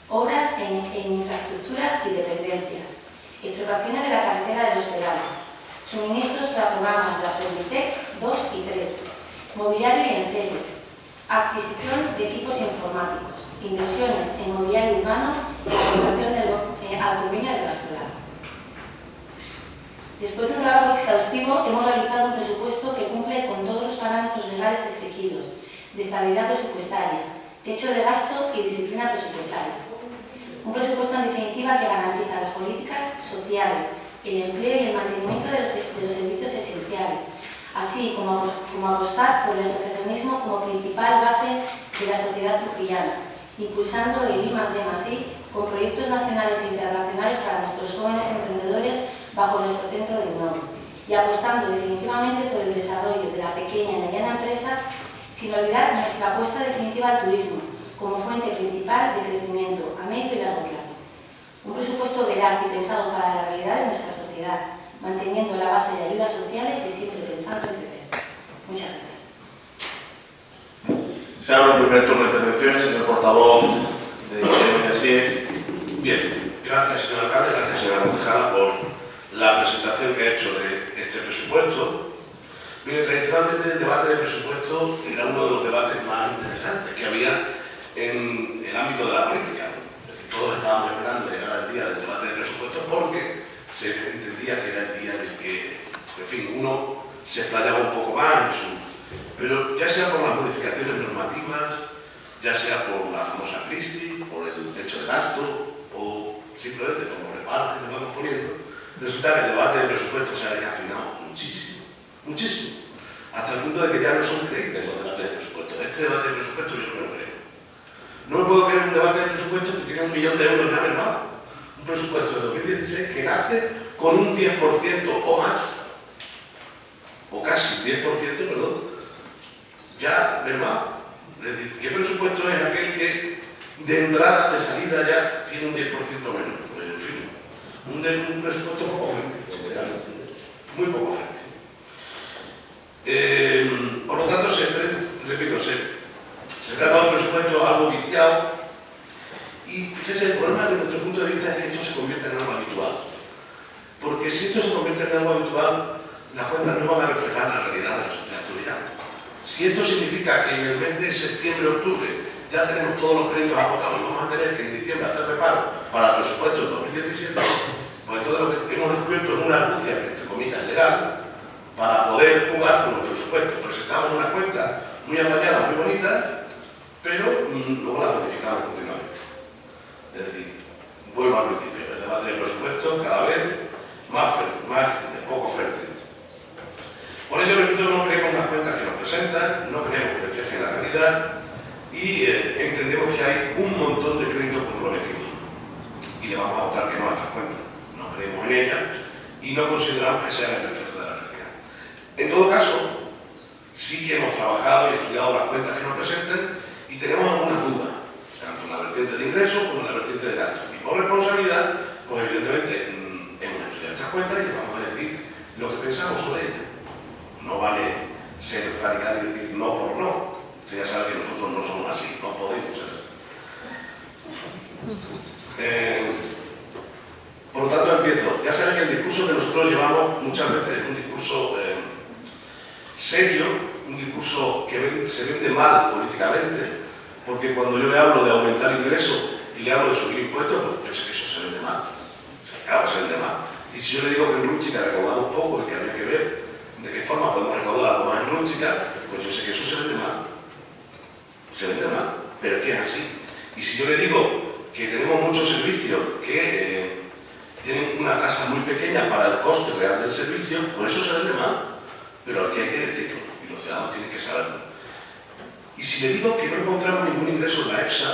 obras en infraestructuras y dependencias, explotaciones de la carretera de los Perales, suministros para programas de Aprendicex 2 y 3, mobiliario y enseres, adquisición de equipos informáticos, inversiones en mobiliario urbano y aplicación al convenio de pastoral. Después de un trabajo exhaustivo, hemos realizado un presupuesto que cumple con todos los parámetros legales exigidos, de estabilidad presupuestaria, techo de gasto y disciplina presupuestaria. Un presupuesto en definitiva que garantiza las políticas sociales, el empleo y el mantenimiento de los servicios esenciales, así como apostar por el asociacionismo como principal base de la sociedad trujillana, impulsando el I+D+I con proyectos nacionales e internacionales para nuestros jóvenes emprendedores bajo nuestro centro de innovación y apostando definitivamente por el desarrollo de la pequeña y mediana empresa, sin olvidar nuestra apuesta definitiva al turismo como fuente principal de crecimiento a medio y largo plazo. Un presupuesto veraz y pensado para la realidad de nuestra sociedad, manteniendo la base de ayudas sociales y siempre pensando en crecer. Muchas gracias. Se abre el primer turno de intervenciones, señor portavoz de Gobierno y así es. Bien, gracias señor alcalde, gracias señora concejala por la presentación que ha hecho de este presupuesto. Mire, tradicionalmente el debate de presupuesto era uno de los debates más interesantes que había en el ámbito de la política. Es decir, todos estábamos esperando llegar al día del debate de presupuesto porque se entendía que era el día en el que, en fin, uno se explayaba un poco más en su... Pero ya sea por las modificaciones normativas, ya sea por la famosa crisis, por el techo de gasto o simplemente por los reparos que nos vamos poniendo, resulta que el debate de presupuesto se ha descafinado muchísimo, muchísimo, hasta el punto de que ya no son creíbles los debates de presupuesto. Este debate de presupuesto yo no me lo creo. No me puedo creer un debate de presupuesto que tiene 1 millón de euros ya mermado. Un presupuesto de 2016 que nace con un 10% o más, o casi 10%, perdón, ya mermado. Es decir, ¿qué presupuesto es aquel que de entrada, de salida ya tiene un 10% menos? Pues en fin, un presupuesto poco frente, sinceramente, muy poco frente. Por lo tanto, repito, se trata de un presupuesto algo viciado y fíjese, el problema desde nuestro punto de vista es que esto se convierte en algo habitual. Porque si esto se convierte en algo habitual, las cuentas no van a reflejar la realidad de la sociedad asturiana. Si esto significa que en el mes de septiembre-octubre ya tenemos todos los créditos agotados y vamos a tener que en diciembre hacer reparo para el presupuesto del 2017, pues todo lo que hemos descubierto es una argucia, entre comillas, legal, para poder jugar con los presupuestos. Presentamos unas cuentas muy apañadas, muy bonitas, pero luego las modificamos continuamente. Es decir, vuelvo al principio, el debate del presupuesto cada vez más poco fértil. Por ello, repito, no creemos las cuentas que nos presentan, no creemos que reflejen la realidad y entendemos que hay un montón de créditos comprometidos y le vamos a votar que no a estas cuentas. No creemos en ellas y no consideramos que sean el reflejo de la realidad. En todo caso, sí que hemos trabajado y estudiado las cuentas que nos presentan y tenemos algunas dudas, tanto en la vertiente de ingresos como en la vertiente de gastos. Y por responsabilidad, pues evidentemente hemos estudiado estas cuentas y les vamos a decir lo que pensamos sobre ellas. No vale ser radical y decir no por no. Usted ya sabe que nosotros no somos así, no podemos ser así. Por lo tanto, empiezo. Ya saben que el discurso que nosotros llevamos muchas veces es un discurso serio, un discurso que se vende mal políticamente, porque cuando yo le hablo de aumentar ingresos y le hablo de subir impuestos, pues yo sé que eso se vende mal. O sea, claro, se vende mal. Y si yo le digo que en Rústica recaudamos poco y que habría que ver de qué forma podemos recaudar algo más en Rústica, pues yo sé que eso se vende mal. Se vende mal, pero es que es así. Y si yo le digo que tenemos muchos servicios que tienen una tasa muy pequeña para el coste real del servicio, pues eso se vende mal. pero aquí hay que decirlo y los ciudadanos tienen que saberlo. Y si le digo que no encontramos ningún ingreso en la EPSA,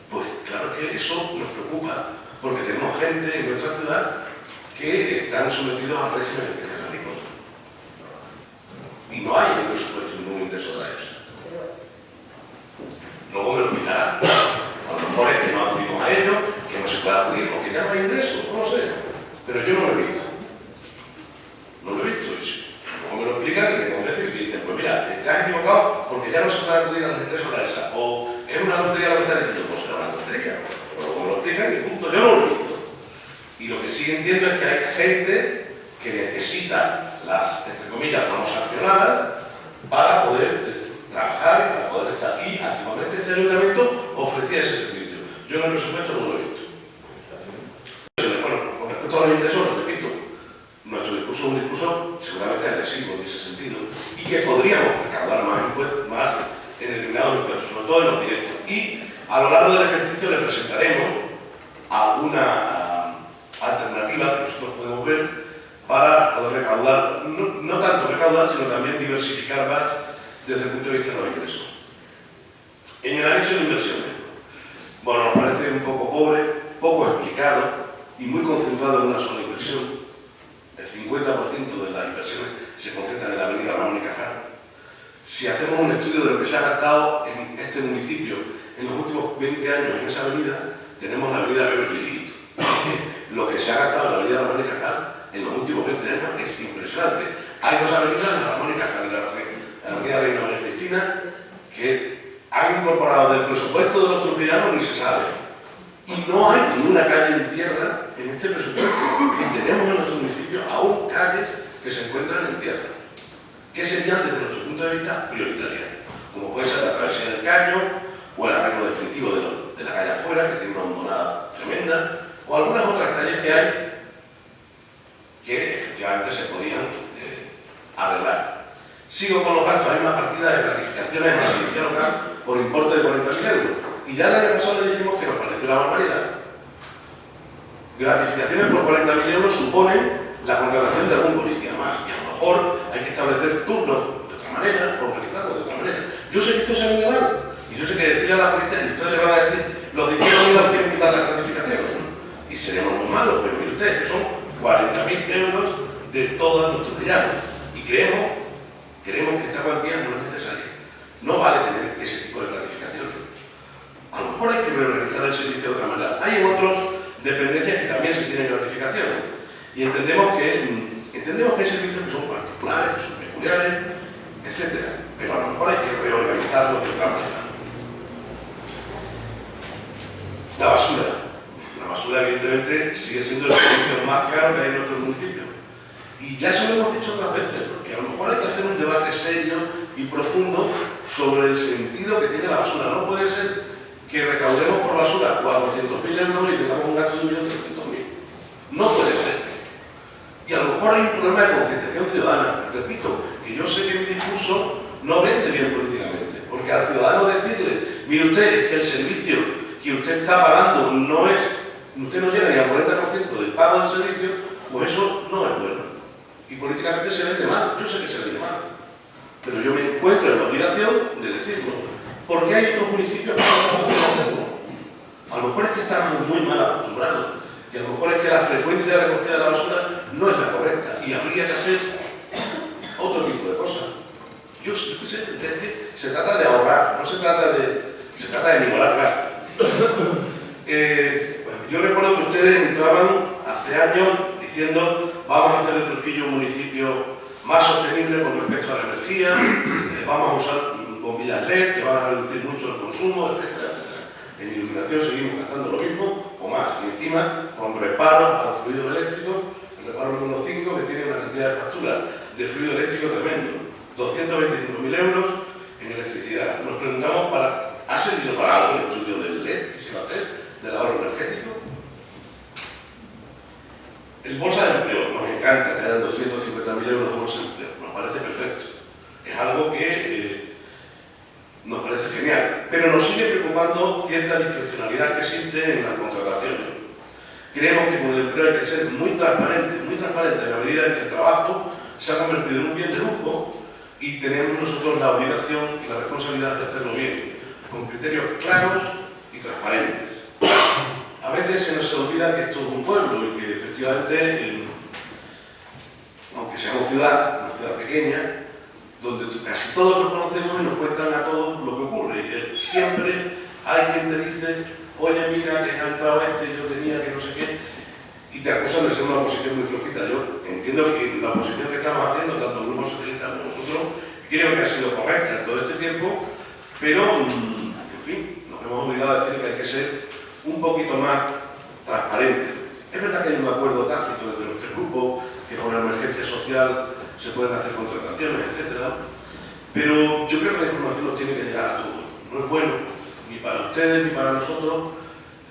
pues claro que eso nos preocupa, porque tenemos gente en nuestra ciudad que están sometidos al régimen especial agrícola. Y no hay en el presupuesto ningún ingreso de la EPSA. Luego me lo explicará. A lo mejor es que no acudimos a ello, que no se puede acudir, o que ya no hay ingreso, no lo sé. Pero yo no lo he visto. No lo he visto. Luego me lo explican y me convencen y me dicen, pues mira, te has equivocado porque ya no se puede acudir a los ingresos de la EPSA. O es una tontería lo que estás diciendo, pues será una tontería. Pero luego me lo explican y punto. Yo no lo he visto. Y lo que sí entiendo es que hay gente que necesita las, entre comillas, famosas pionadas para poder trabajar y para poder estar aquí. Activamente este ayuntamiento ofrecía ese servicio. Yo en el presupuesto no lo he visto. Bueno, con respecto a los ingresos, lo repito, nuestro discurso es un discurso seguramente agresivo en ese sentido y que podríamos recaudar más en determinados impuestos, sobre todo en los directos. Y a lo largo del ejercicio le presentaremos alguna alternativa que nosotros podemos ver para poder recaudar, no tanto recaudar, sino también diversificar más desde el punto de vista de los ingresos. En el anexo de inversiones, bueno, nos parece un poco pobre, poco explicado y muy concentrado en una sola inversión. El 50% de las inversiones se concentran en la avenida Ramón y Cajal. Si hacemos un estudio de lo que se ha gastado en este municipio en los últimos 20 años en esa avenida, tenemos la avenida Beverly Hills. Lo que se ha gastado en la avenida Ramón y Cajal en los últimos 20 años es impresionante. Hay dos avenidas, la Ramón y Cajal y la avenida Reina María Cristina, que han incorporado del presupuesto de los trujillanos ni se sabe. Y no hay ninguna calle en tierra en este presupuesto. Y tenemos en nuestro municipio aún calles que se encuentran en tierra, que serían desde nuestro punto de vista prioritarias, como puede ser la travesía del Caño o el arreglo definitivo de la calle afuera, que tiene una hondonada tremenda, o algunas otras calles que hay que efectivamente se podían arreglar. Sigo con los gastos. Hay una partida de gratificaciones a la policía local por importe de 40.000 euros. Y ya el año pasado le dijimos que nos pareció una barbaridad. Gratificaciones por 40.000 euros suponen la contratación de algún policía más. Y a lo mejor hay que establecer turnos de otra manera, organizarlos de otra manera. Yo sé que esto se ve mal. Y yo sé que decir a la policía, y ustedes le van a decir, los de Izquierda Unida quieren quitar las gratificaciones. Y seremos muy malos, pero mire ustedes, que son 40.000 euros de todos nuestros villanos. Y creemos que esta cuantía no es necesaria. No vale tener ese tipo de gratificaciones. A lo mejor hay que reorganizar el servicio de otra manera. Hay en otras dependencias que también se tienen gratificaciones. Y entendemos que hay servicios que son particulares, que son peculiares, etc. Pero a lo mejor hay que reorganizarlos de otra manera. La basura. La basura, evidentemente, sigue siendo el servicio más caro que hay en nuestro municipio. Y ya eso lo hemos dicho otras veces, porque a lo mejor hay que hacer un debate serio y profundo sobre el sentido que tiene la basura. No puede ser que recaudemos por basura 400.000 euros y tengamos un gasto de 1.300.000. No puede ser. Y a lo mejor hay un problema de concienciación ciudadana. Repito, que yo sé que mi discurso no vende bien políticamente, porque al ciudadano decirle, mire usted, que el servicio que usted está pagando no es, usted no llega ni al 40% del pago del servicio, pues eso no es bueno. Y políticamente se vende mal, yo sé que se vende mal, pero yo me encuentro en la obligación de decirlo, porque hay otros municipios que no pueden hacerlo. A lo mejor es que estamos muy mal acostumbrados, y a lo mejor es que la frecuencia de recogida de la basura no es la correcta, y habría que hacer otro tipo de cosas. Yo sé que se trata de ahorrar, no se trata de minorar gastos. Yo recuerdo que ustedes entraban hace años diciendo vamos a hacer de Trujillo un municipio más sostenible con respecto a la energía, vamos a usar bombillas LED que van a reducir mucho el consumo, etcétera, etcétera. En iluminación seguimos gastando lo mismo o más, y encima con reparos a los fluidos eléctricos, el reparo número 5 que tiene una cantidad de factura de fluido eléctrico tremendo, 225.000 euros en electricidad. Nos preguntamos, ¿ha servido para algo el estudio del LED que se va a hacer, del ahorro energético? El bolsa de empleo, nos encanta que hayan 250.000 euros de bolsa de empleo, nos parece perfecto. Es algo que nos parece genial, pero nos sigue preocupando cierta discrecionalidad que existe en las contrataciones. Creemos que con el empleo hay que ser muy transparente en la medida en que el trabajo se ha convertido en un bien de lujo y tenemos nosotros la obligación y la responsabilidad de hacerlo bien, con criterios claros y transparentes. A veces se nos olvida que esto es un pueblo y que efectivamente, aunque seamos ciudad, una ciudad pequeña, donde casi todos nos conocemos y nos cuentan a todos lo que ocurre. Y siempre hay quien te dice, oye, mira, que ha entrado yo tenía que no sé qué, y te acusan de ser una oposición muy flojita. Yo entiendo que la oposición que estamos haciendo, tanto el Grupo Socialista como nosotros, creo que ha sido correcta en todo este tiempo, pero, en fin, nos hemos obligado a decir que hay que ser un poquito más transparente. Es verdad que hay un acuerdo tácito entre los tres grupos, que con la emergencia social se pueden hacer contrataciones, etc. Pero yo creo que la información nos tiene que llegar a todos. No es bueno, ni para ustedes ni para nosotros,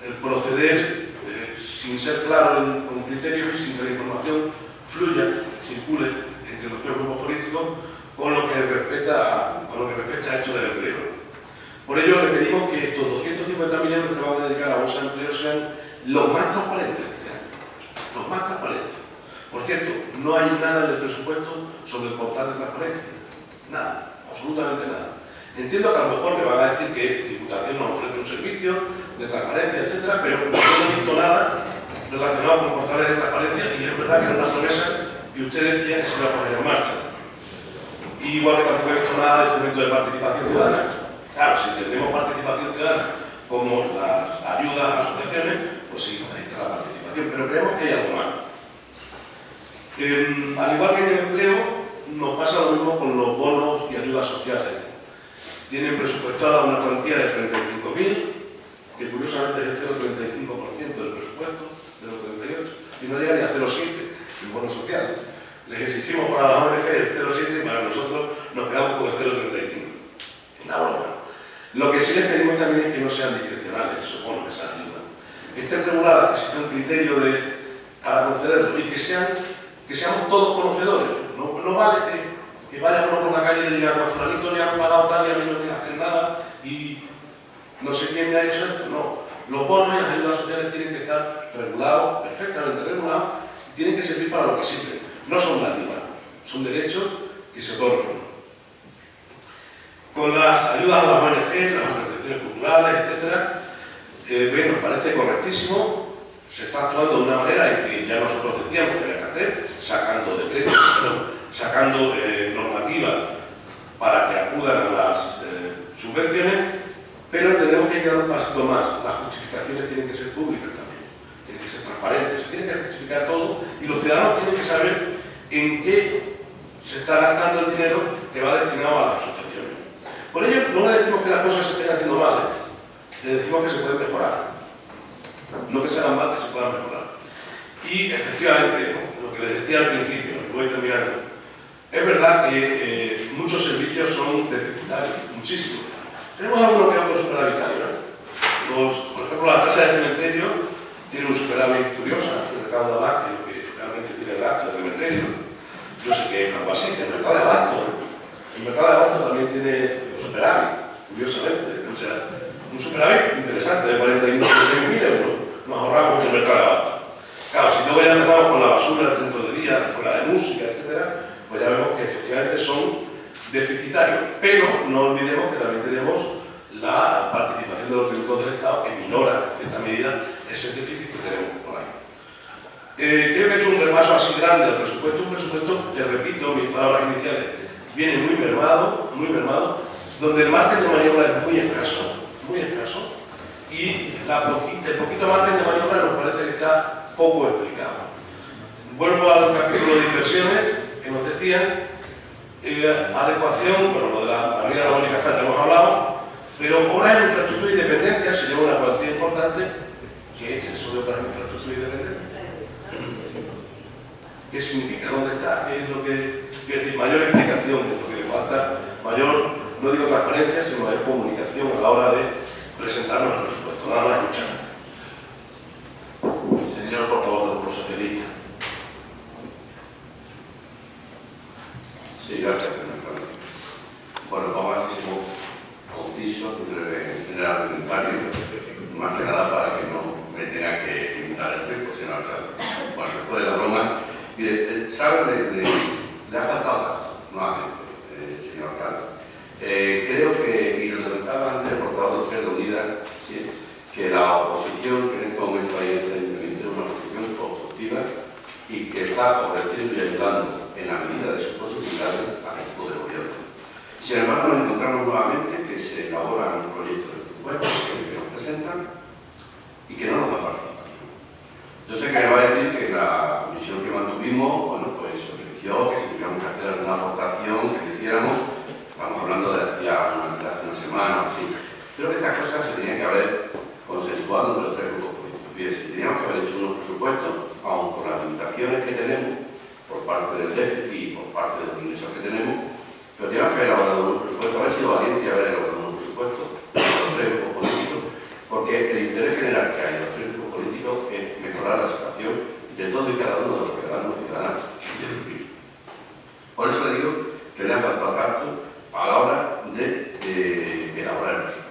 el proceder sin ser claro con criterios y sin que la información fluya, circule entre los tres grupos políticos con lo que respecta a esto del empleo. Por ello le pedimos que estos 250.000 euros que vamos a dedicar a la bolsa de empleo sean los más transparentes de este año. Los más transparentes. Por cierto, no hay nada en el presupuesto sobre el portal de transparencia. Nada, absolutamente nada. Entiendo que a lo mejor me van a decir que Diputación nos ofrece un servicio de transparencia, etc., pero no he visto nada relacionado con portales de transparencia y es verdad que era una promesa que usted decía que se iba a poner en marcha. Y igual que tampoco he visto nada del fomento de participación ciudadana. Claro, si entendemos participación ciudadana como las ayudas a asociaciones, pues sí, ahí está la participación, pero creemos que hay algo más. Al igual que en el empleo, nos pasa lo mismo con los bonos y ayudas sociales. Tienen presupuestada una cuantía de 35.000, que curiosamente es el 0,35% del presupuesto, de los 38, y no llega ni a 0,7% el bono social. Les exigimos para la ONG el 0,7% y para nosotros nos quedamos con el 0,35%. Una broma. Lo que sí les pedimos también es que no sean discrecionales esos bonos, esas ayudas. Que estén reguladas, que exista un criterio para concederlo y que seamos todos conocedores. No vale que vaya uno por la calle y le diga a fulanito le han pagado tal y a mí no me hacen nada y no sé quién me ha hecho esto. No. Los bonos y las ayudas sociales tienen que estar regulados, perfectamente regulados, y tienen que servir para lo que sirven. No son dádivas, son derechos que se otorgan. Con las ayudas a las ONG, las organizaciones culturales, etc., nos parece correctísimo. Se está actuando de una manera en que ya nosotros decíamos que había que hacer, sacando decretos, sacando normativas para que acudan a las subvenciones, pero entendemos que hay que dar un pasito más. Las justificaciones tienen que ser públicas también, tienen que ser transparentes, se tiene que justificar todo y los ciudadanos tienen que saber en qué se está gastando el dinero que va destinado a las asociaciones. Por ello, no le decimos que las cosas se estén haciendo mal, le decimos que se pueden mejorar. No que se hagan mal, que se puedan mejorar. Y efectivamente, lo que les decía al principio, y voy terminando, es verdad que muchos servicios son deficitarios, muchísimos. Tenemos algunos que otros superavitarios, por ejemplo, la tasa de cementerio tiene un superávit curioso, se recauda más que lo que realmente tiene el gasto de cementerio. Yo sé que es algo así, que el mercado de abasto. El mercado de abasto también tiene un superávit, curiosamente. O sea, un superávit interesante de 41.000 euros. Nos ahorramos en el mercado de abasto. Claro, si luego ya empezamos con la basura del centro de día, la escuela de música, etc., pues ya vemos que efectivamente son deficitarios. Pero no olvidemos que también tenemos la participación de los tributos del Estado, que minora en cierta medida ese déficit que tenemos por ahí. Creo que he hecho un repaso así grande del presupuesto, un presupuesto, les repito, mis palabras iniciales, viene muy mermado, donde el margen de maniobra es muy escaso, y el poquito margen de maniobra nos parece que está poco explicado. Vuelvo al capítulo de inversiones que nos decían, adecuación, bueno, lo de la avenida La Única que hemos hablado, pero obras en infraestructura y dependencia se lleva una cuantía importante. ¿Qué es eso de obras en infraestructura y dependencia? ¿Qué significa? ¿Dónde está? ¿Qué es lo que...? Es decir, mayor explicación de lo que le falta, mayor, no digo transparencia, sino mayor comunicación a la hora de presentarnos el presupuesto. Nada más, muchas gracias. Señor portavoz del Grupo Socialista. Sí, gracias, señor Fernández. Bueno, vamos a ver si somos concisos, generar comentario, más que nada para que no me tenga que invitar el tiempo, señor alcalde. Bueno, después de la broma, mire, sabe de le ha faltado gasto, nuevamente, señor alcalde. Creo que, y lo comentaba antes el portavoz de Izquierda Unida, ¿sí?, que la oposición que en este momento hay en el Ayuntamiento es una oposición constructiva y que está ofreciendo y ayudando en la medida de sus posibilidades al equipo de gobierno. Sin embargo, nos encontramos nuevamente que se elabora un proyecto de presupuesto que nos presentan y que no nos da participación. Yo sé que me va a decir que la comisión que mantuvimos, bueno, pues ofreció que si tuviéramos que hacer alguna aportación que hiciéramos, estamos hablando de hace una semana o así. Creo que estas cosas se tenían que haber consensuado entre los tres grupos políticos. Bien, si teníamos que haber hecho unos presupuestos, aun con las limitaciones que tenemos por parte del déficit y por parte de los ingresos que tenemos, pero teníamos que haber elaborado unos presupuestos, haber sido valiente y haber elaborado unos presupuestos entre los tres grupos políticos, porque el interés general que hay en los tres grupos políticos es mejorar la situación de todos y cada uno de los ciudadanos y ciudadanas del país. Por eso le digo que le ha faltado gasto a la hora de elaborarlos.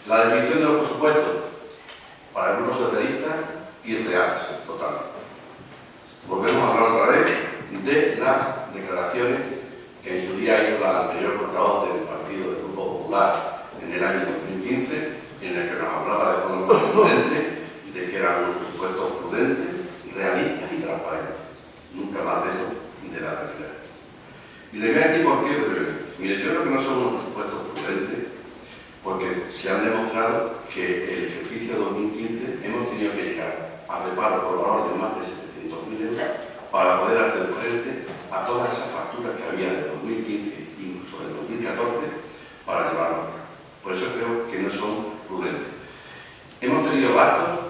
La definición de los presupuestos para el grupo socialista irreales, totalmente. Volvemos a hablar otra vez de las declaraciones que en su día hizo la anterior portavoz del Partido del Grupo Popular en el año 2015, en el que nos hablaba de forma prudente, de que eran unos presupuestos prudentes, realistas y transparentes. Nunca más de eso, de la realidad. Y le voy a decir por qué brevemente. Mire, yo creo que no son unos presupuestos prudentes, porque se han demostrado que el ejercicio 2015 hemos tenido que llegar a reparo por valor de más de 700.000 euros para poder hacer frente a todas esas facturas que había del 2015, incluso del 2014, para llevarlo a cabo. Por eso creo que no son prudentes. Hemos tenido gastos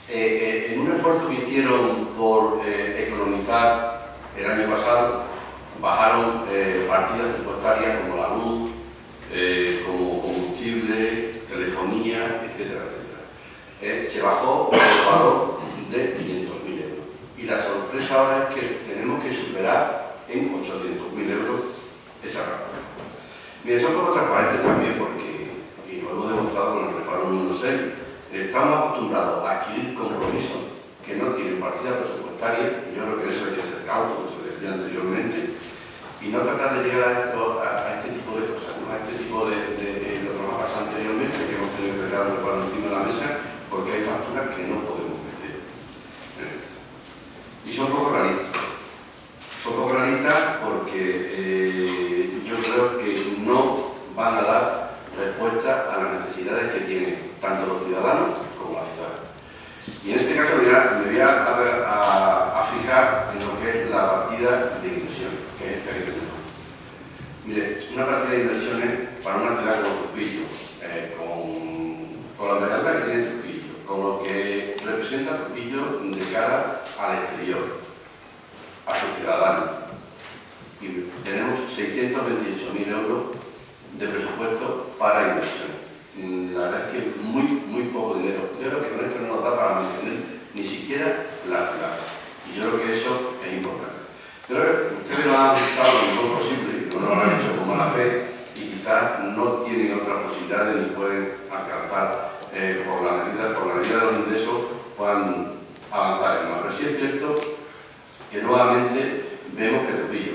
en un esfuerzo que hicieron por economizar el año pasado, bajaron partidas presupuestarias como la luz, como combustible, telefonía, etcétera, etcétera. Se bajó el valor de 500.000 euros. Y la sorpresa ahora es que tenemos que superar en 800.000 euros esa cantidad. Mire, son poco transparentes también porque, y lo hemos demostrado con el reparo 1.6, estamos acostumbrados a adquirir compromisos que no tienen partida presupuestaria, y yo creo que eso hay que ser cauto, como se decía anteriormente, y no tratar de llegar a este tipo de cosas, ¿no? A este tipo de lo que nos ha pasado anteriormente, que hemos tenido que dejar el reparo encima de la mesa, porque hay facturas que no podemos meter. Y son poco realistas. Son poco realistas porque yo creo que no van a dar respuesta a las necesidades que tienen tanto los ciudadanos como las ciudadanas. Y en este caso me voy a fijar en lo que es la partida de inversión, que es esta que tenemos. Mire, una partida de inversiones para una ciudad como Trujillo, con la envergadura que tiene Trujillo, con lo que representa Trujillo de cara al exterior, a sus ciudadanos. Y tenemos 628.000 euros de presupuesto para inversión. La verdad es que muy poco dinero. Yo creo que con esto no nos da para mantener ni siquiera la ciudad. Y yo creo que eso es importante. Pero ustedes lo han buscado lo mejor posible, no lo han hecho como la fe, y quizás no tienen otras posibilidades ni pueden alcanzar por la medida de los ingresos, puedan avanzar en más. Pero sí es cierto que nuevamente vemos que Trujillo,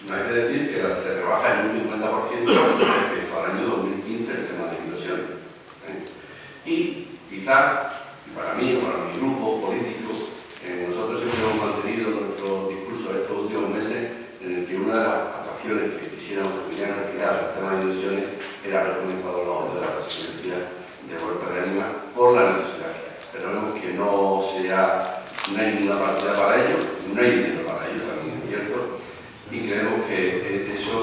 no hay que decir que se rebaja en un 50% respecto al año 2015 el tema de inversiones. Y quizás, y para mí o para mi grupo político, nosotros siempre hemos mantenido nuestro discurso estos últimos meses en el que una de las actuaciones que quisiéramos retirar del tema de inversiones era haber comenzado la obra de la residencia de Huerta de Ánima por la necesidad que hay. Pero vemos que no hay ninguna partida para ello, no hay dinero para ello, también es cierto, y creemos que eso,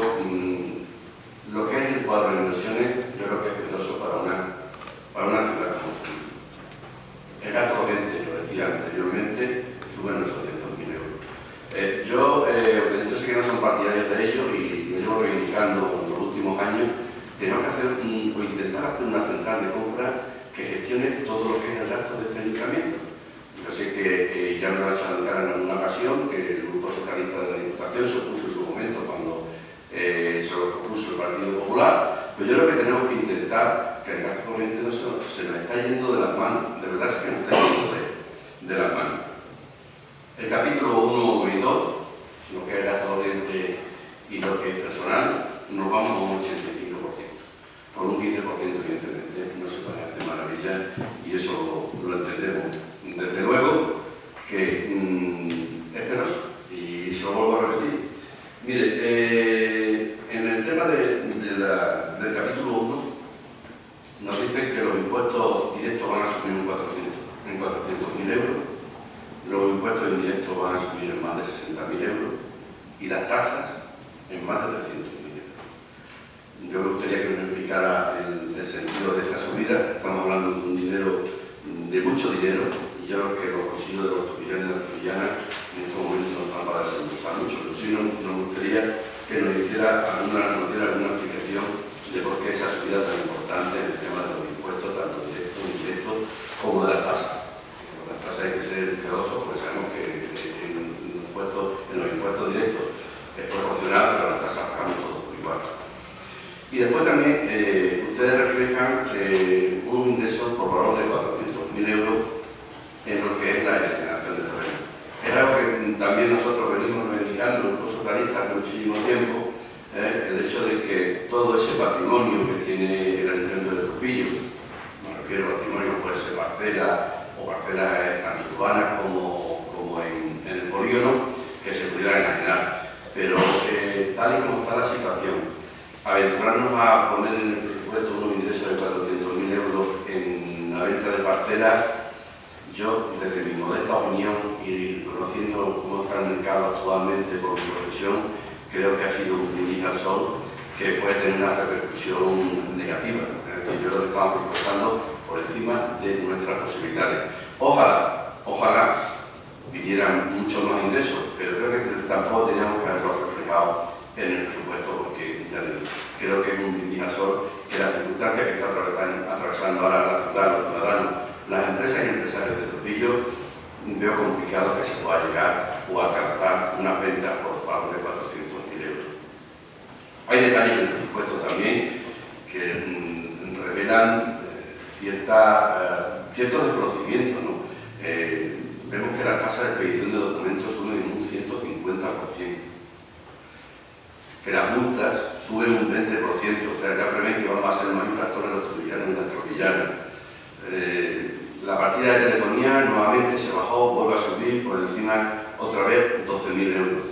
lo que hay en el cuadro de inversiones, yo creo que es peligroso para una ciudad como Trujillo. El gasto corriente, lo decía anteriormente, sube en los 800.000 euros. Yo sé que no son partidarios de ello y lo llevo reivindicando en los últimos años. Tenemos que hacer o intentar hacer una central de compra que gestione todo lo que es el gasto de este medicamento. Yo sé que ya me lo ha echado en cara en alguna ocasión, que el Grupo Socialista de la Diputación se opuso en su momento cuando se lo propuso el Partido Popular, pero yo creo que tenemos que intentar que el gasto corriente no se nos está yendo de las manos, de verdad es que nos está yendo de las manos. El capítulo 1 y 2 nos vamos a un 85%. Por un 15% evidentemente no se puede hacer maravilla y eso lo entendemos. Desde luego que es penoso y se lo vuelvo a repetir. Mire, en el tema del capítulo 1 nos dicen que los impuestos directos van a subir en 400.000 euros, los impuestos indirectos van a subir en más de 60.000 euros y las tasas en más de 300.000 euros. Yo me gustaría que nos explicara el sentido de esta subida. Estamos hablando de un dinero, de mucho dinero, y yo creo que los bolsillos de los tuvillanos y las tuvillanas en estos momentos no están para desembolsar mucho, pero sí nos gustaría que nos diera alguna explicación de por qué esa subida tan importante en el tema de los impuestos, tanto directos e indirectos, como de las tasas. Con las tasas hay que ser cuidadosos porque sabemos que en los impuestos directos es proporcional, pero las tasas pagamos todos por igual. Y después también ustedes reflejan un ingreso por valor de 400.000 euros en lo que es la enajenación del terreno. Es algo que también nosotros venimos reivindicando, incluso socialistas, de muchísimo tiempo, el hecho de que todo ese patrimonio que tiene el Ayuntamiento de Trujillo, me refiero a patrimonio, puede ser parcelas o parcelas tanto urbanas como en el polígono, que se pudieran enajenar. Pero tal y como está la situación, aventurarnos a poner en el presupuesto unos ingresos de 400.000 euros en la venta de parcelas, yo, desde mi modesta opinión y conociendo cómo está el mercado actualmente por mi profesión, creo que ha sido un brindis al sol que puede tener una repercusión negativa. Es decir, yo lo que estamos presupuestando por encima de nuestras posibilidades. Ojalá vinieran muchos más ingresos, pero creo que tampoco teníamos que haberlo reflejado en el presupuesto, porque creo que es un brindis al sol que las circunstancias que está atravesando ahora la ciudad, los ciudadanos, las empresas y empresarios de Trujillo, veo complicado que se pueda llegar o alcanzar unas ventas por valor de 400.000 euros. Hay detalles en el presupuesto también que revelan ciertos desconocimientos, ¿no? Vemos que la tasa de expedición de documentos sube en un 150%, que las multas suben un 20%, o sea, ya prevén que vamos a ser más infractores los tuvillanos y las trovillanas. La partida de telefonía nuevamente se bajó, vuelve a subir por encima otra vez 12.000 euros.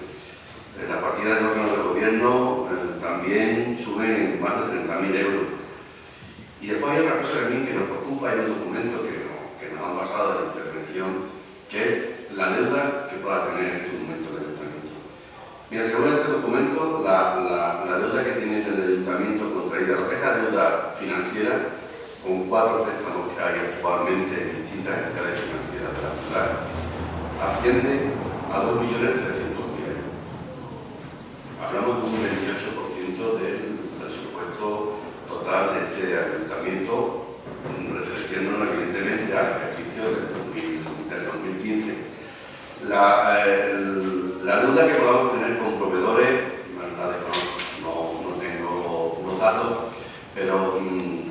La partida de órganos del gobierno también suben en más de 30.000 euros. Y después hay otra cosa también que nos preocupa, hay un documento que nos han pasado de la intervención, que es la deuda que pueda tener en este momento el ayuntamiento. Mira, según este documento, la deuda que tiene el ayuntamiento contraída, lo que es la deuda financiera, con 4 préstamos que hay actualmente en distintas entidades financieras de la ciudad, asciende a 2.300.000 euros. Hablamos de un 28% del presupuesto total de este ayuntamiento, refiriéndonos evidentemente al ejercicio del 2015. La deuda que podamos tener con proveedores, no tengo los datos, pero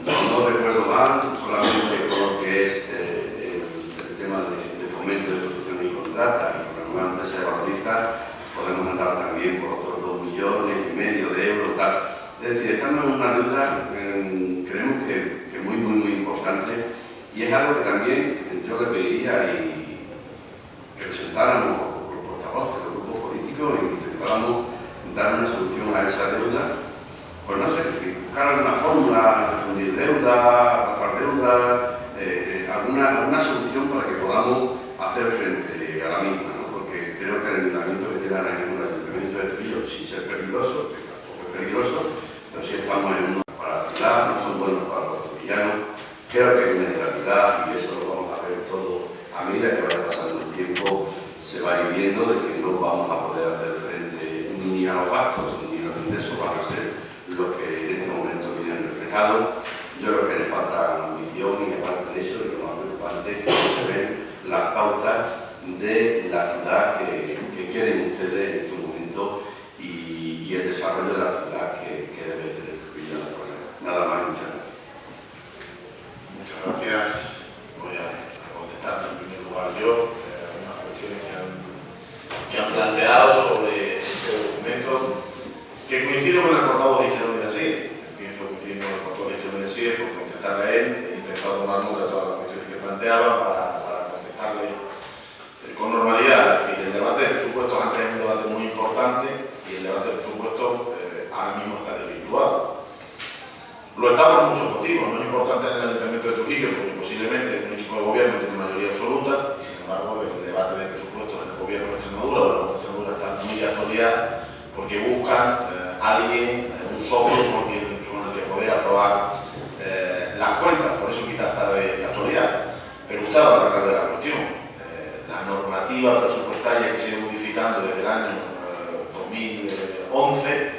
no recuerdo mal, solamente con lo que es el tema de fomento de construcción y contrata y con la nueva empresa de valoristas, podemos andar también por otros 2,5 millones de euros, tal. Es decir, estamos en una deuda, creemos que muy importante, y es algo que también yo le pediría que presentáramos los portavoces de los grupos políticos e intentáramos dar una solución a esa deuda. Pues no sé, buscar alguna fórmula, refundir deuda, tapar deuda, alguna solución para que podamos hacer frente a la misma, ¿no? Porque creo que el ayuntamiento que tiene ahora mismo, el ayuntamiento de Trujillo, sin ser peligroso, que tampoco es peligroso, pero si estamos en uno para la ciudad, no son buenos para los trujillanos, creo que hay una realidad y eso lo vamos a ver todo a medida que vaya pasando el tiempo, se va viendo de que no vamos a poder hacer frente ni a los gastos ni a los ingresos van a ser lo que en este momento vienen reflejados. Yo creo que le falta ambición y aparte de eso, lo más preocupante es que no se ven las pautas de la ciudad que quieren ustedes en este momento y el desarrollo de la ciudad que debe tener Trujillo. Nada más, muchas gracias. Muchas gracias. Voy a contestar en primer lugar yo algunas cuestiones que han planteado sobre este documento, que coincido con el portavoz de Izquierda sí es por contestarle a él. He intentado tomar nota de todas las cuestiones que planteaba para contestarle con normalidad. Es decir, el debate de presupuestos antes es un debate muy importante y el debate de presupuestos ahora mismo está desvirtuado. Lo está por muchos motivos. No es importante en el Ayuntamiento de Trujillo porque posiblemente un equipo de gobierno tiene mayoría absoluta y sin embargo el debate de presupuestos en el gobierno de Extremadura o en Extremadura está muy de actualidad porque buscan alguien, un socio con el que poder aprobar las cuentas. Por eso quizás está de actualidad. Pero usted va a hablar de la cuestión. La normativa presupuestaria que se ha ido modificando desde el año 2011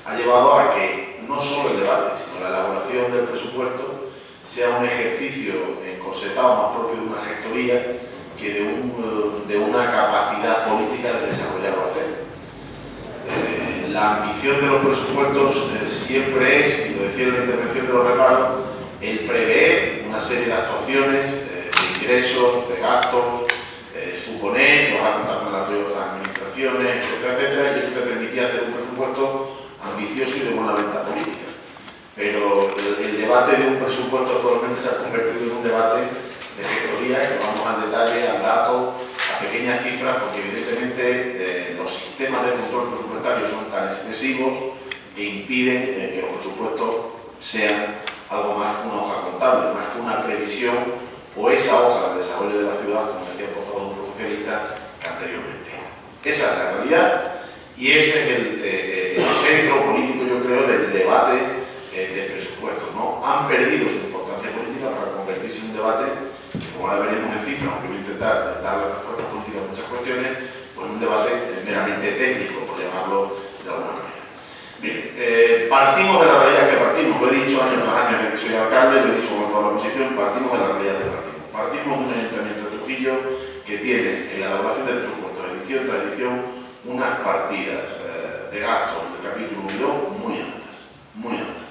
ha llevado a que no solo el debate, sino la elaboración del presupuesto sea un ejercicio encorsetado más propio de una gestoría que de una capacidad política de desarrollar o hacer. La ambición de los presupuestos siempre es, y lo decía en la intervención de los reparos, el prever una serie de actuaciones, de ingresos, de gastos, suponer que vas a contar con el apoyo de otras administraciones, etcétera, etcétera, y eso te permitía hacer un presupuesto ambicioso y de buena venta política. Pero el debate de un presupuesto actualmente se ha convertido en un debate de gestoría, que vamos al detalle, al dato, a pequeñas cifras, porque evidentemente los sistemas de control presupuestario son tan excesivos que impiden que los presupuestos sean algo más que una hoja contable, más que una previsión o esa hoja de desarrollo de la ciudad, como decía el portavoz del Grupo Socialista anteriormente. Esa es la realidad y ese es el centro político, yo creo, del debate de presupuestos, ¿no? Han perdido su importancia política para convertirse en un debate, como ahora veremos en cifras, aunque voy a intentar dar respuestas políticas a muchas cuestiones, pues un debate meramente técnico, por llamarlo de alguna manera. Bien, partimos de la realidad que partimos, lo he dicho años tras años desde que soy alcalde, lo he dicho con toda la oposición, partimos de la realidad que partimos. Partimos de un ayuntamiento de Trujillo que tiene en la elaboración del presupuesto, edición tras edición, unas partidas de gastos del capítulo 1 y 2 muy altas, muy altas.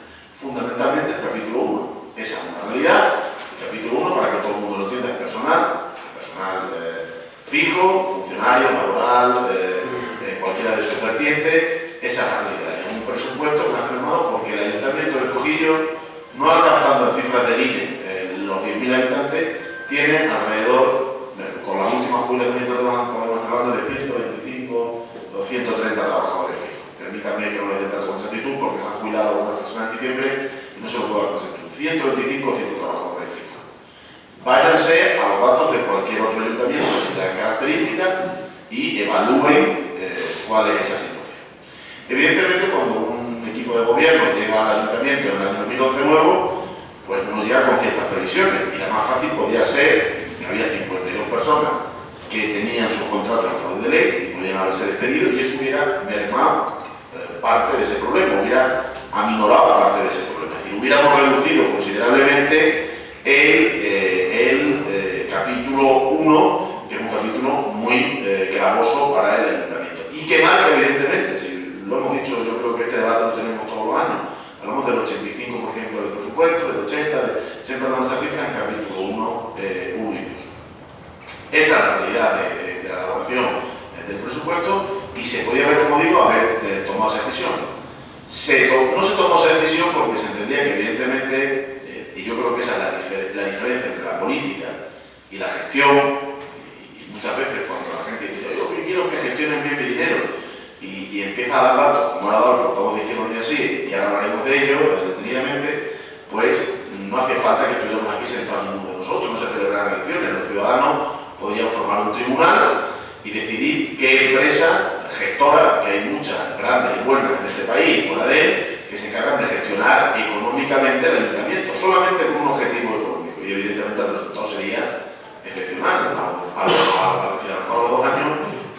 Fundamentalmente el capítulo 1, esa es una realidad. El capítulo 1, para que todo el mundo lo entienda, es personal fijo, funcionario, laboral, cualquiera de sus vertientes, esa es la realidad. Es un presupuesto que nace firmado porque el Ayuntamiento de Trujillo, no alcanzando en cifras del INE los 10.000 habitantes, tiene alrededor, con la última jubilación podemos estar hablando de 125 o 130 trabajadores fijos. Permítanme que no les dé tanto con exactitud porque se han jubilado algunas personas en diciembre y no se lo puedo dar con exactitud. 125 o 100 trabajadores fijos. Váyanse a los datos de cualquier otro ayuntamiento de similares características y evalúen cuál es esa situación. Evidentemente, cuando un equipo de gobierno llega al ayuntamiento en el año 2011 nuevo, pues nos llega con ciertas previsiones y la más fácil podía ser que había 52 personas que tenían sus contratos en fraude de ley y podían haberse despedido y eso hubiera mermado parte de ese problema, hubiera aminorado parte de ese problema. Es decir, hubiéramos reducido considerablemente el capítulo 1, que es un capítulo muy gravoso para el ayuntamiento. Y que marca, evidentemente, si lo hemos dicho, yo creo que este debate lo tenemos todos los años, hablamos del 85% del presupuesto, del 80%, siempre hablamos de esa cifra en capítulo 1 incluso. Esa es la realidad de la elaboración del presupuesto y se podía haber, como digo, haber tomado esa decisión. No se tomó esa decisión porque se entendía que evidentemente, y yo creo que esa es la diferencia entre la política y la gestión, y muchas veces cuando la gente dice, yo quiero que gestionen bien mi dinero, y empieza a dar datos, como ha dado el portavoz de Izquierda Unida así, y ahora hablaremos de ello detenidamente, pues no hace falta que estuviéramos aquí sentados ninguno de nosotros, no se celebran elecciones, los ciudadanos podrían formar un tribunal y decidir qué empresa gestora, que hay muchas grandes y buenas en este país y fuera de él, que se encargan de gestionar económicamente el ayuntamiento, solamente con un objetivo económico, y evidentemente el resultado sería excepcional. A los 2 años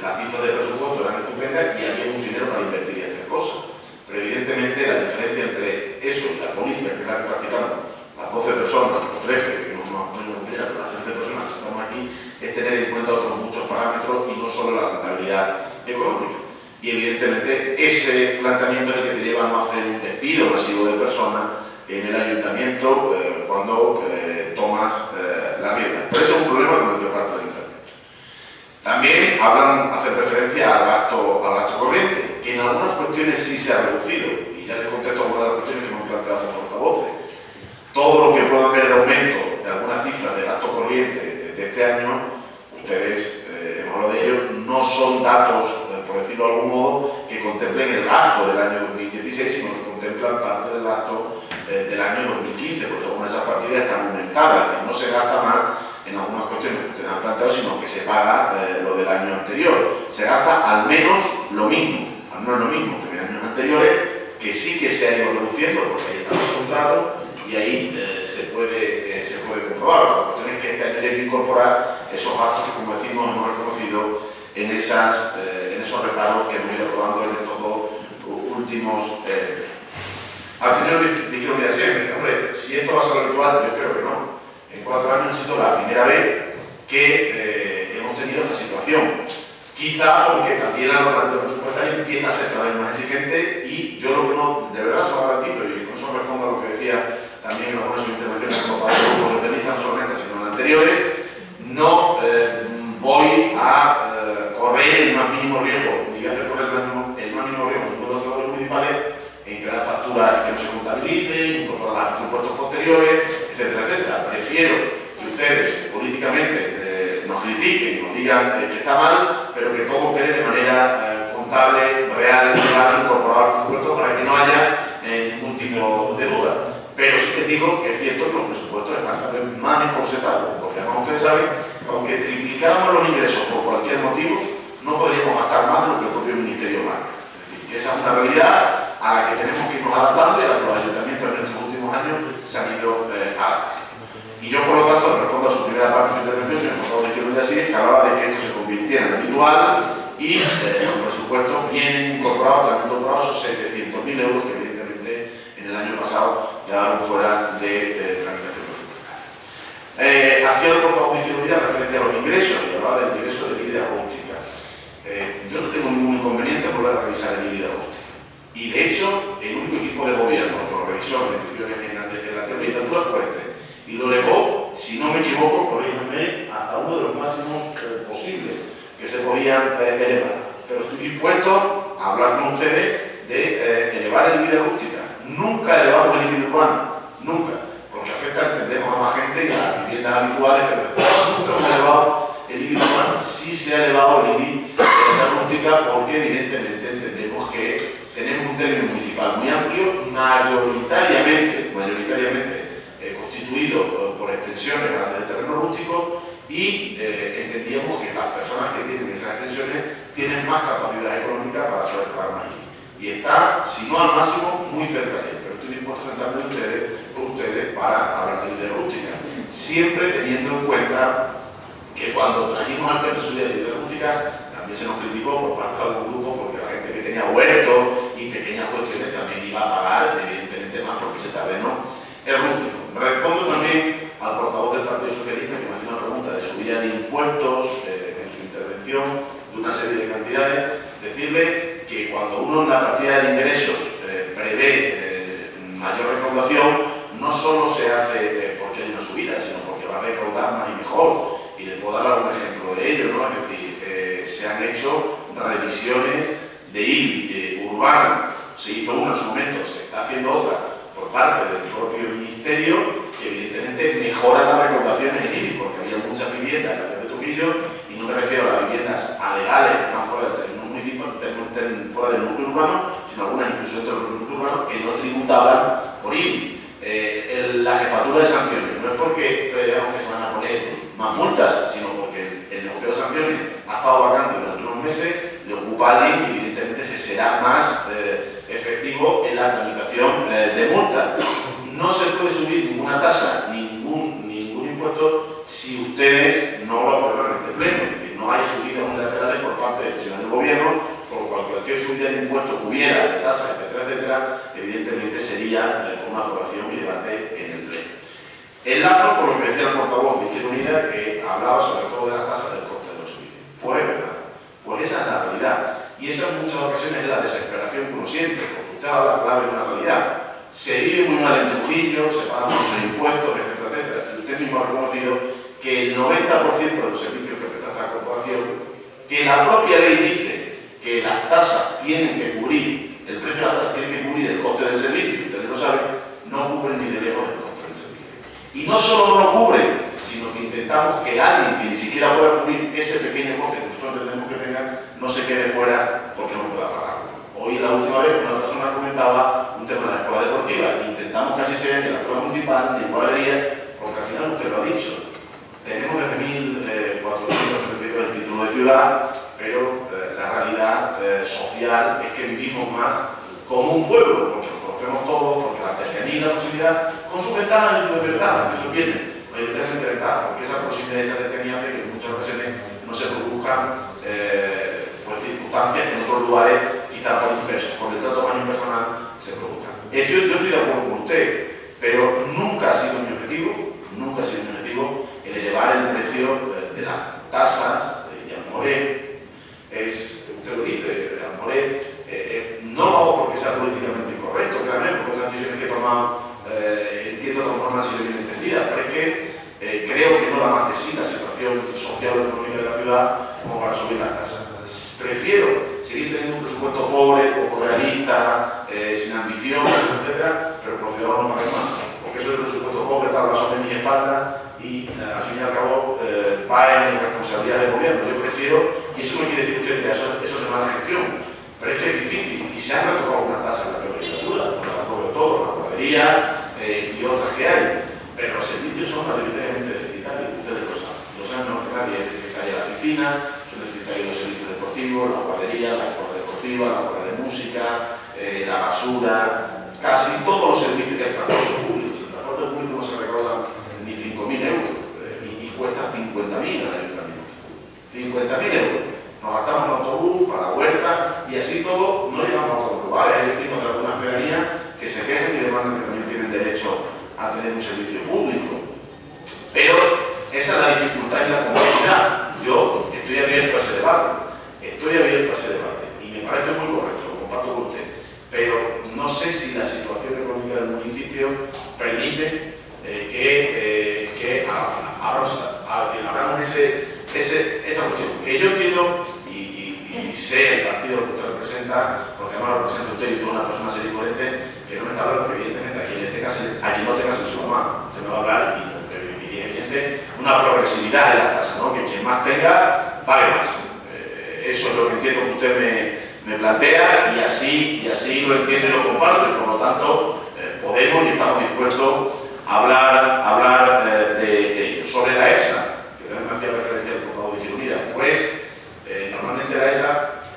las cifras de presupuesto eran estupendas y había mucho dinero para invertir y hacer cosas. Pero evidentemente la diferencia entre eso y la política, que es la que practicamos las 12 personas, o 13, que no nos pero las 13 personas que estamos aquí, es tener en cuenta otros muchos parámetros y no solo la rentabilidad económica. Y evidentemente ese planteamiento es el que te lleva a no hacer un despido masivo de personas en el ayuntamiento cuando tomas la rienda. Pero eso es un problema con el que parte el ayuntamiento. También hacen referencia al gasto corriente, que en algunas cuestiones sí se ha reducido, y ya les contesto algunas de las cuestiones que me han planteado los portavoces. ver de aumento de algunas cifras de gasto corriente de este año, ustedes, hemos hablado de ello, no son datos, por decirlo de algún modo, que contemplen el gasto del año 2016, sino que contemplan parte del gasto del año 2015, porque algunas de esas partidas están aumentadas, es decir, no se gasta más en algunas cuestiones que ustedes han planteado, sino que se paga lo del año anterior. Se gasta al menos lo mismo que en años anteriores, que sí que se ha ido reduciendo, porque ahí están los contratos y ahí se puede comprobar. La cuestión es que este año hay que incorporar esos gastos que, como decimos, hemos reconocido en esos reparos que hemos ido aprobando en estos dos últimos Al señor Dijeron que siempre, hombre, si esto va a ser habitual, yo espero que no. En 4 años ha sido la primera vez que hemos tenido esta situación. Quizá porque también la normativa presupuestaria empieza a ser cada vez más exigente y yo lo que no, de verdad se lo garantizo, y con eso respondo a lo que decía también en algunas de sus intervenciones como para el grupo socialista, no solo en estas, sino en anteriores, no voy a correr el más mínimo riesgo, ni voy a hacer correr el más mínimo riesgo de los trabajadores municipales en crear facturas que no se contabilicen, incorporar los presupuestos posteriores, etcétera, etcétera. Prefiero que ustedes políticamente nos critiquen, nos digan que está mal, pero que todo quede de manera contable, real, legal, incorporado al presupuesto para que no haya ningún tipo de duda. Pero sí les digo que es cierto que los presupuestos están cada vez más encorsetados, porque además ustedes saben que aunque triplicáramos los ingresos por cualquier motivo, no podríamos gastar más de lo que el propio Ministerio marca. Es decir, que esa es una realidad a la que tenemos que irnos adaptando y a la que los ayuntamientos en estos últimos años se han ido adaptando. Y yo, por lo tanto, respondo a su primera parte de su intervención, señor Portavoz de Izquierda Unida, que hablaba de que esto se convirtiera en habitual y los presupuestos vienen incorporados, también incorporados esos 700.000 euros que evidentemente en el año pasado quedaron fuera de tramitación presupuestaria. Hacía el Portavoz de Izquierda Unida referencia a los ingresos y hablaba del ingreso de vida rústica. Yo no tengo ningún inconveniente en volver a revisar el vida rústica. Y de hecho, el único equipo de gobierno que lo revisó en la anterior legislatura fue este. Y lo elevó, si no me equivoco, corríjanme, hasta uno de los máximos posibles que se podían elevar. Pero estoy dispuesto a hablar con ustedes de elevar el IBI de rústica. Nunca elevamos el IBI urbano, nunca, porque afecta, entendemos, a más gente y a las viviendas habituales, pero nunca hemos elevado el IBI urbano. Sí se ha elevado el IBI de la rústica porque evidentemente entendemos que tenemos un término municipal muy amplio, mayoritariamente constituido por extensiones grandes de terreno rústico y entendíamos que las personas que tienen esas extensiones tienen más capacidad económica para poder pagar más IBI. Y está, si no al máximo, muy cerca de él, pero estoy dispuesto a sentarme con ustedes para hablar de rústica, siempre teniendo en cuenta que cuando trajimos al plan de subida de rústica también se nos criticó por parte de algún grupo porque la gente que tenía huertos y pequeñas cuestiones también iba a pagar evidentemente más porque ese terreno es rústico. Respondo también al portavoz del Partido Socialista que me hacía una pregunta de subida de impuestos en su intervención de una serie de cantidades. Decirle que cuando uno en la partida de ingresos prevé mayor recaudación, no solo se hace porque hay una subida, sino porque va a recaudar más y mejor. Y le puedo dar algún ejemplo de ello, ¿no? Es decir, se han hecho revisiones de IBI urbano. Se hizo una en su momento, se está haciendo otra por parte del propio Ministerio, que evidentemente mejora las recaudaciones en IBI, porque había muchas viviendas en la ciudad de Trujillo, y no me refiero a las viviendas alegales que están fuera del término municipal, fuera del núcleo urbano, sino algunas incluso dentro del núcleo urbano que no tributaban por IBI. La jefatura de sanciones, no es porque veamos que se van a poner más multas, sino porque el negocio de sanciones ha estado vacante durante unos meses, le ocupa a alguien y evidentemente se será más efectivo en la tramitación de multas. No se puede subir ninguna tasa, ningún impuesto si ustedes no lo aprueban en este pleno. Es decir, no hay subidas unilaterales por parte de decisiones del gobierno, por cualquier subida de impuestos que hubiera, de tasas, etcétera, etcétera, evidentemente sería con una aprobación y debate en el pleno. Enlazo con lo que decía el portavoz de Izquierda Unida, que hablaba sobre todo de la tasa del coste de los servicios. Pues es verdad, pues esa es la realidad. Y esa en muchas ocasiones es la desesperación que uno siente, porque usted habla clave de una realidad. Se vive muy mal en Trujillo, se pagan muchos impuestos, etcétera, etcétera. Y usted mismo ha reconocido que el 90% de los servicios que presta esta corporación, que la propia ley dice que las tasas tienen que cubrir, el precio de la tasa tiene que cubrir el coste del servicio, y ustedes lo saben, no cubren ni de lejos el coste del servicio. Y no solo no lo cubre, sino que intentamos que alguien que ni siquiera pueda cubrir ese pequeño coste que nosotros entendemos que tenga, no se quede fuera porque no pueda pagarlo. Hoy, la última vez, una persona comentaba un tema de la escuela deportiva. Intentamos que así sea en la escuela municipal, ni en guardería, porque al final usted lo ha dicho. Tenemos desde 1432 el título de ciudad, pero la realidad social es que vivimos más como un pueblo, porque nos conocemos todos, porque la cercanía y la proximidad, con sus ventajas y sus desventajas, eso viene, mayoritariamente ventajas, porque esa proximidad y esa cercanía hace que en muchas ocasiones no se produzcan pues, circunstancias que en otros lugares, quizás por inverso, por el trato más impersonal, se produzcan. Yo estoy de acuerdo con usted, pero nunca ha sido mi objetivo, el elevar el precio de las tasas de Amoré. Usted lo dice, Amoré, no porque sea políticamente incorrecto, claramente, porque las decisiones que he tomado entiendo de alguna forma han sido bien entendidas, pero es que creo que no da más de sí la situación social o económica de la ciudad como para subir las tasas. Prefiero seguir teniendo un presupuesto pobre, poco realista, sin ambición, etc., pero que los ciudadanos no paguen más, porque eso es el presupuesto pobre, tal va sobre mi espalda y al fin y al cabo va en mi responsabilidad de gobierno. Yo prefiero, y eso no quiere decir usted que eso es mala gestión, pero es que es difícil y se han retocado una tasa en la legislatura, con la de todo, la guardería y otras que hay, pero los servicios son mayoritariamente deficitarios, ustedes lo saben. Lo saben mejor que nadie, es deficitaria la piscina, son deficitarios los servicios deportivos, la guardería, la escuela deportiva, la escuela de música, la basura, casi todos los servicios del transporte público. El transporte público no se recauda ni 5.000 euros y cuesta 50.000 al ayuntamiento. 50.000 euros. Nos gastamos en autobús, para la huerta y así todo no llegamos a otros lugares. Hay vecinos de algunas pedanías que se quejan y demandan que también tienen derecho a tener un servicio público. Pero esa es la dificultad y la complejidad. Yo estoy abierto a ese debate y me parece muy correcto, lo comparto con usted, pero no sé si la situación económica del municipio permite que abramos esa cuestión. Que yo entiendo y sé el partido que usted representa, porque además lo representa usted y toda una persona seria y coherente, que no me está hablando que evidentemente a quien no tenga su mamá, usted me va a hablar y evidente una progresividad de la tasa, ¿no? Que quien más tenga, pague más. Eso es lo que entiendo que usted me plantea y así lo entiendo y lo comparto, y por lo tanto podemos y estamos dispuestos a hablar de ello. Sobre la ESA, que también me hacía referencia al portavoz de Izquierda Unida, pues normalmente la ESA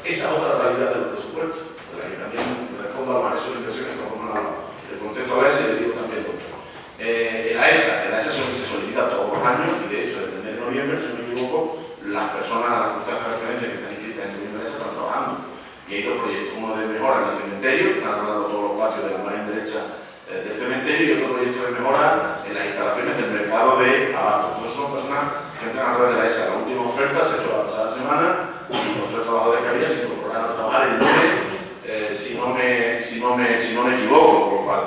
es otra realidad del presupuesto, de la que también respondo a las inversiones que forman el contexto de la ESA y le digo también lo otro. La ESA se solicita todos los años y de hecho desde el mes de noviembre, si no me equivoco, las personas a las que usted hace referencia que están inscritas en la ESA están trabajando. Y hay dos proyectos, uno de mejora en el cementerio, están arreglando todos los patios de la margen derecha del cementerio, y otro proyecto de mejora en las instalaciones del mercado de abasto. Todos son personas que entran a través de la ESA. La última oferta se ha hecho la pasada semana y nuestros trabajadores que había se incorporaron a trabajar el lunes, si no me equivoco, por lo cual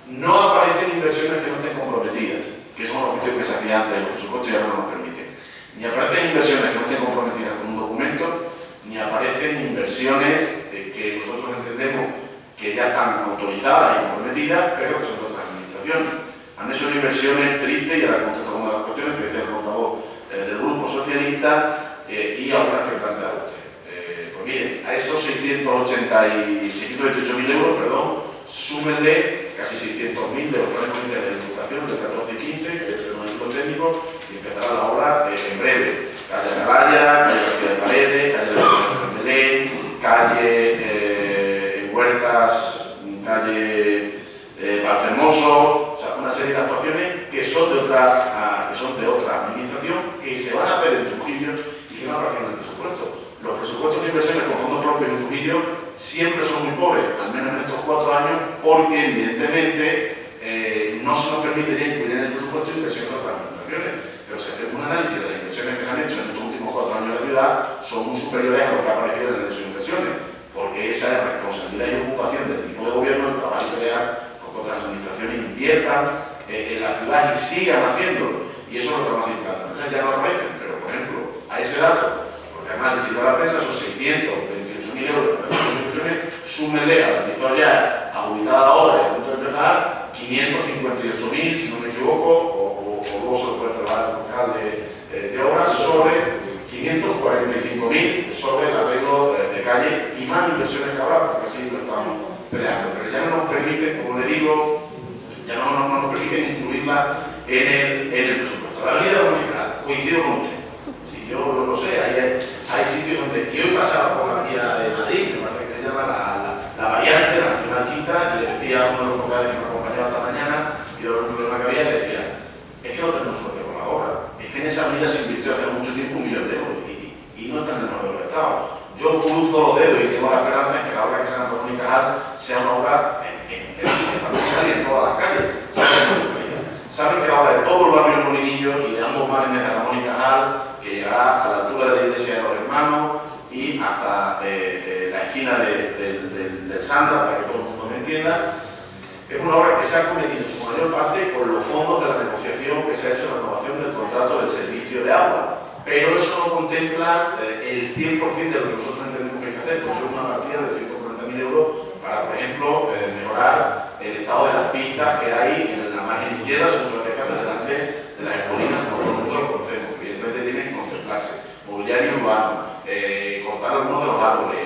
no aparecen inversiones que no estén comprometidas, que es una cuestión que se hacía antes, los presupuestos ya no nos permiten. Ni aparecen inversiones que no estén comprometidas con un documento, ni aparecen inversiones que nosotros entendemos que ya están autorizadas y comprometidas, pero que son de otras administraciones. Han hecho inversiones tristes, y ahora contesto una de las cuestiones que decía el portavoz del Grupo Socialista y algunas que plantea usted. Pues miren, a esos 628.000 euros, súmenle casi 600.000 de los planes de la Diputación del 14 y 15, que es el equipo técnico, y empezará la obra en breve. Calle Atalaya, calle García de Paredes, calle de Belén, calle Huertas, calle Valfermoso, o sea, una serie de actuaciones que son de otra administración, que se van a hacer en Trujillo y que no aparecen en el presupuesto. Los presupuestos de inversiones con fondos propios en Trujillo siempre son muy pobres, al menos en estos 4 años, porque evidentemente no se nos permite ya incluir en el presupuesto inversiones de otras administraciones. Pero si hacemos un análisis de las inversiones que se han hecho en estos últimos 4 años en la ciudad, son muy superiores a lo que ha aparecido en el de sus inversiones, porque esa es la responsabilidad y ocupación del equipo de gobierno, el trabajo y pelear porque otras administraciones inviertan en la ciudad y sigan haciéndolo. Y eso es lo que más importante. Entonces ya no aparecen, pero por ejemplo, a ese dato, porque además si la prensa son 628.000 euros de inversiones, súmenle, garantizó ya, adjudicada la obra y a punto de empezar, 558.000, si no me equivoco, o permiten, como le digo, ya no nos permiten incluirla en el presupuesto. La avenida Dominicana, coincido con usted. Si yo lo sé, hay sitios donde... Y hoy pasaba por la avenida de Madrid, me parece que se llama la variante, la Nacional Quinta, y le decía a uno de los concejales que me acompañaba esta mañana, y de un problema que había, le decía, es que no tenemos suerte con la obra. Es que en esa avenida se invirtió hace mucho tiempo 1 millón de euros y no está en el modelo de Estado. Yo cruzo los dedos y tengo la esperanza en que la obra que se llama Ramón y Cajal sea una obra en Ramón y Cajal y en todas las calles. Saben que la obra de todo el barrio Molinillo y de ambos márgenes de Ramón y Cajal, que llegará a la altura de la iglesia de los Hermanos y hasta la esquina del Sandra, para que todo el mundo me entienda, es una obra que se ha cometido en su mayor parte con los fondos de la negociación que se ha hecho en la renovación del contrato del servicio de agua. Pero eso no contempla el 100% de lo que nosotros entendemos que hay que hacer, pues es una partida de 140.000 euros para, por ejemplo, mejorar el estado de las pistas que hay en la margen izquierda, según se hace delante de las escolinas, como todo el mundo lo conocemos, que evidentemente tiene que contemplarse. Mobiliario urbano, cortar algunos de los árboles,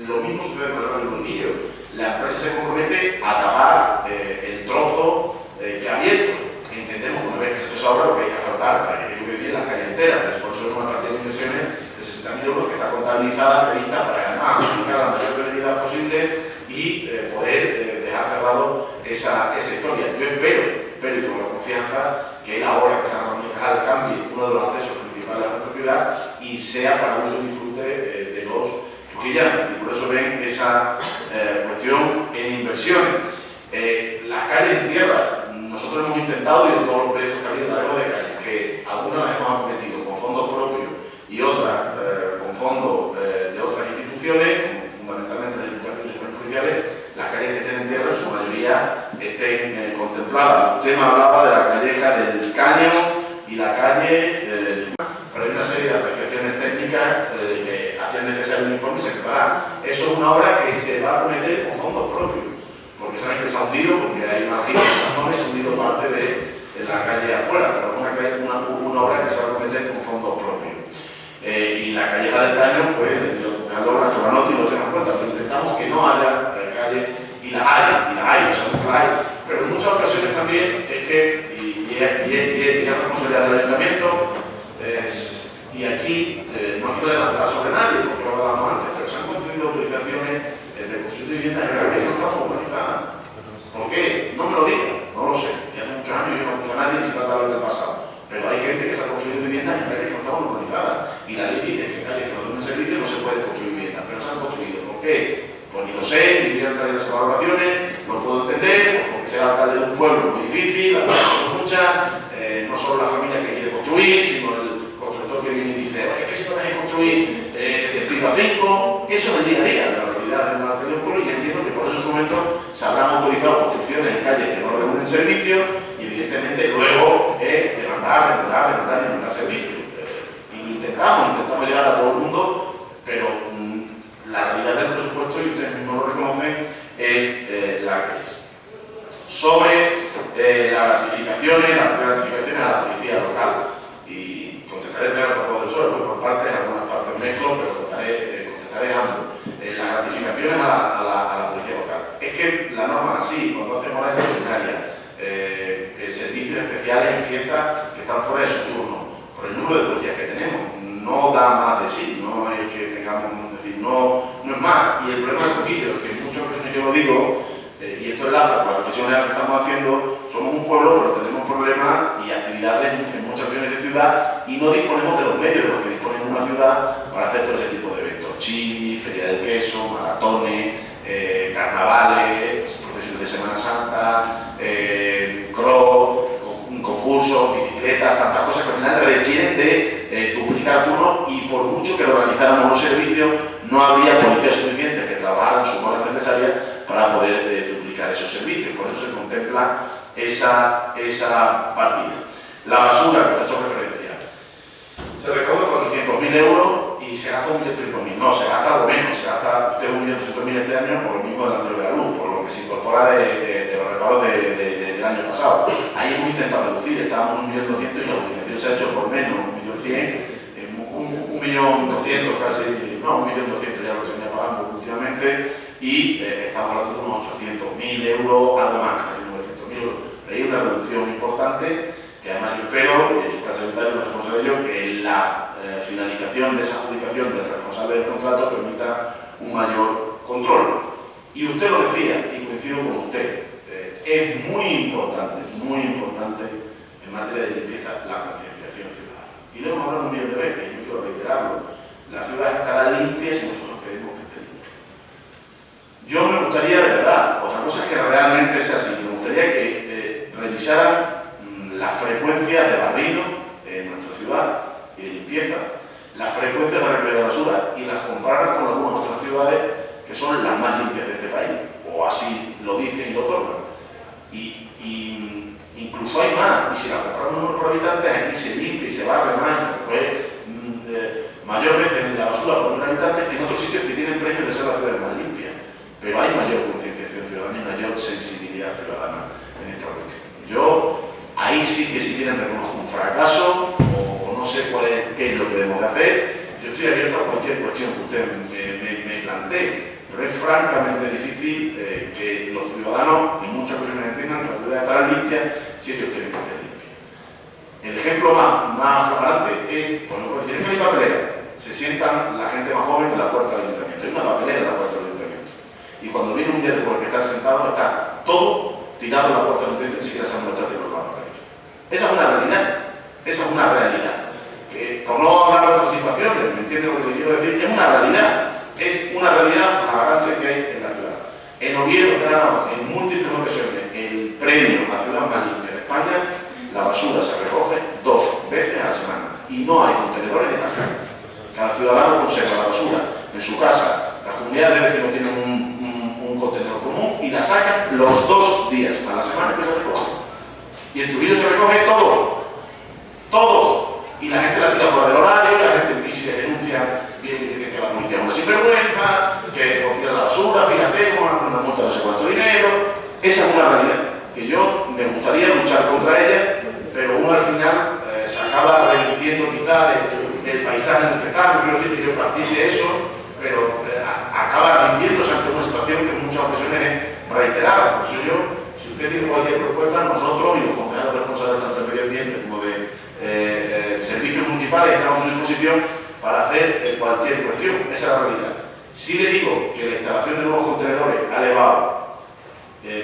lo mismo sucede con el barrio Molinillo. La empresa se compromete a tapar el trozo que ha abierto. Entendemos que una vez que se ha hecho esa obra, lo que hay que afrontar para que yo quede bien las calles enteras, pero por eso es una partida de inversiones de 60.000 euros que está contabilizada, prevista para además aplicar la mayor celeridad posible y poder dejar cerrado esa historia. Yo espero y con la confianza que la obra que se llama Ramón y Cajal cambie uno de los accesos principales a nuestra ciudad y sea para uso y disfrute de los trujillanos. Y por eso ven esa cuestión en inversiones. Las calles en tierra, nosotros hemos intentado, y en todos los proyectos que ha habido en la de calles, que algunas las hemos acometido con fondos propios y otras con fondos de otras instituciones, fundamentalmente las diputaciones superprovinciales, las calles que estén en tierra en su mayoría estén contempladas. Usted me hablaba de la calleja del Caño y la calle pero hay una serie de apreciaciones técnicas que hacían necesario un informe y se preparará. Eso es una obra que se va a acometer con fondos propios, porque saben que se ha hundido, porque hay marginal en esa zona y se ha hundido parte de la calle afuera, pero es una obra que se va a acometer con fondos propios. Y la calleja del Caño, pues, el concejal de obras que lo tenga en cuenta, pero intentamos que no haya calle, y las hay, sabemos que las hay, pero en muchas ocasiones también es que, y es responsabilidad del ayuntamiento, y aquí no quiero adelantar sobre nadie, porque lo hablábamos antes, pero se han concedido autorizaciones de construir viviendas en calles que no están urbanizadas. ¿Por qué? No me lo digan, no lo sé. Y hace muchos años yo no acuso a nadie ni se trata de hablar del pasado. Pero hay gente que se ha construido viviendas en calles que no estaban urbanizadas. Y la ley dice que en calles que no tienen servicio no se puede construir viviendas, pero se han construido. ¿Por qué? Pues ni lo sé, ni voy a entrar en esas valoraciones, no puedo entender, porque ser alcalde de un pueblo es muy difícil, las personas son muchas, no solo la familia que quiere construir, sino el constructor que viene y dice, es que si no dejes construir, te pido a 5, eso es el día a día de la realidad de un alcalde de pueblo, y entiendo que por esos momentos se habrán autorizado construcciones en calles que no reúnen servicio y evidentemente luego demandar servicio. Y intentamos llegar a todo el mundo, pero la realidad del presupuesto, y ustedes mismos lo reconocen, es la que es. Sobre las gratificaciones a la policía local, y contestaré por todo el suelo, por partes, algunas partes mezclo, pero contestaré ambos. Las gratificaciones a la policía local. Es que la norma es así, cuando hacen horas extraordinarias, servicios especiales en fiestas que están fuera de su turno, por el número de policías que tenemos, no da más de sí, no es que tengamos, es decir, no es más. Y el problema es poquillo, que en muchas ocasiones yo lo digo, y esto enlaza con la reflexión que estamos haciendo, somos un pueblo, pero tenemos problemas y actividades en muchas regiones de ciudad y no disponemos de los medios de los que dispone una ciudad para hacer todo ese tipo de eventos. Chivis, Feria del Queso, maratones, carnavales, procesiones de Semana Santa, cross, concursos, bicicletas, tantas cosas que al final requieren de duplicar turnos, y por mucho que organizáramos los servicios, no habría policías suficientes que trabajaran sus horas necesarias para poder duplicar esos servicios. Por eso se contempla esa partida. La basura, que te he hecho referencia, se recauda 400.000 euros y se gasta 1.300.000. No, se gasta algo menos, se gasta 1.300.000 este año por lo mismo del anterior de la luz, por lo que se incorpora de los reparos del año pasado. Ahí hemos intentado reducir, estábamos en 1.200.000 y la utilización se ha hecho por menos, 1.100.000, 1.200.000 casi, no, 1.200.000 ya lo que se venía pagando últimamente, y estamos hablando de unos 800.000 euros, algo más, casi 900.000 euros. Hay una reducción importante que además yo espero, y aquí está el secretario responsable de ello, que la finalización de esa adjudicación del responsable del contrato permita un mayor control. Y usted lo decía, y coincido con usted, es muy importante en materia de limpieza la concienciación ciudadana. Y lo hemos hablado un millón de veces, y no quiero reiterarlo. La ciudad estará limpia si nosotros queremos que esté limpia. Yo me gustaría, de verdad, otra cosa es que realmente sea así, me gustaría que revisaran la frecuencia de barrido en nuestra ciudad y de limpieza, las frecuencias de recogida de basura y las compararan con algunas otras ciudades que son las más limpias de este país, o así lo dicen y lo otorgan. Y incluso hay más, y si la comparamos por habitantes, aquí se limpia y se barre más, y se recoge mayor veces en la basura por un habitante que en otros sitios que tienen premios de ser la ciudad más limpia. Pero hay mayor concienciación ciudadana y mayor sensibilidad ciudadana en esta cuestión. Yo ahí sí que si quieren reconozco un fracaso o no sé qué es lo que debemos de hacer. Yo estoy abierto a cualquier cuestión que usted me plantee, pero es francamente difícil que los ciudadanos en muchas ocasiones entiendan que la ciudad estará limpia si ellos quieren que esté limpia. El ejemplo más flagrante es, por ejemplo, decir, es que hay papelera. Se sientan la gente más joven en la puerta del ayuntamiento. Hay una papelera en la puerta del ayuntamiento. Y cuando viene un día después de estar sentado, está todo tirado en la puerta del ayuntamiento y ni siquiera se han mostrado los papeles. Esa es una realidad. Esa es una realidad. Que, por no hablar de otras situaciones, ¿me entiende lo que le quiero decir? Es una realidad. Es una realidad flagrante que hay en la ciudad. En Oviedo, que ha ganado en múltiples ocasiones el premio a la ciudad más limpia de España, la basura se recoge 2 veces a la semana. Y no hay contenedores en las calles. Cada ciudadano conserva la basura en su casa. Las comunidades de vecinos tienen un contenedor común y la sacan los 2 días a la semana que se recoge. Y en Trujillo se recoge todos. Y la gente la tira fuera del horario, y la gente, y si le denuncian, dicen que la policía es una sinvergüenza, que no tira la basura, fíjate, una multa de no sé cuánto dinero. Esa es una realidad que yo me gustaría luchar contra ella, pero uno al final se acaba remitiendo quizá del paisaje en el que está. No quiero decir que yo practique eso, pero acaba rindiéndose ante una situación que en muchas ocasiones es reiterada. Por eso yo, si usted tiene cualquier propuesta, nosotros y los concejales responsables tanto del medio ambiente como de servicios municipales estamos en disposición para hacer cualquier cuestión. Esa es la realidad. Sí le digo que la instalación de nuevos contenedores ha elevado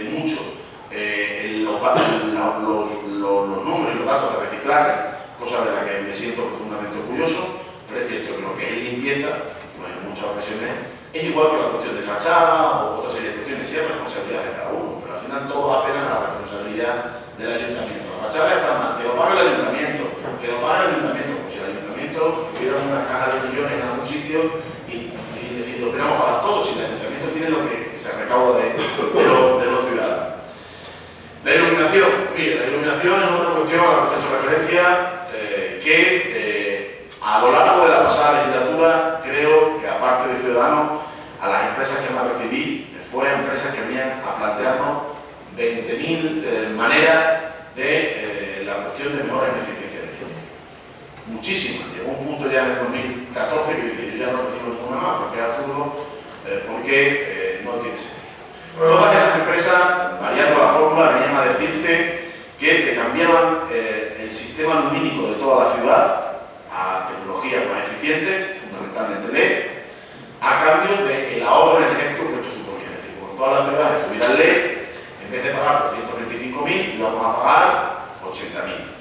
mucho los números y los datos de reciclaje, cosa de la que me siento profundamente orgulloso, pero es cierto que lo que es limpieza, pues en muchas ocasiones, es igual que la cuestión de fachada o otra serie de cuestiones, sí hay responsabilidad de cada uno, pero al final todo apela a la responsabilidad del ayuntamiento. La fachada está mal, que lo pague el ayuntamiento, pues si el ayuntamiento tuviera una caja de millones en algún sitio y decir, lo queremos para todos, si el ayuntamiento tiene lo que se recauda de los ciudadanos. La iluminación, mire, la iluminación es otra cuestión a la que he hecho referencia, que a lo largo de la pasada legislatura creo que aparte de Ciudadanos, a las empresas que más recibí, fue a empresas que venían a plantearnos 20.000 maneras de la cuestión de mejoras en eficiencia energética. Muchísimas. Llegó un punto ya en el 2014 que dije, yo ya no recibo ninguna más porque es absurdo, porque no tiene sentido. Todas esas empresas, variando la fórmula, venían a decirte que te cambiaban el sistema lumínico de toda la ciudad a tecnologías más eficientes, fundamentalmente LED, a cambio del ahorro energético que esto suponía. Es decir, como todas las ciudades tuvieran LED, en vez de pagar 225.000, íbamos a pagar 80.000.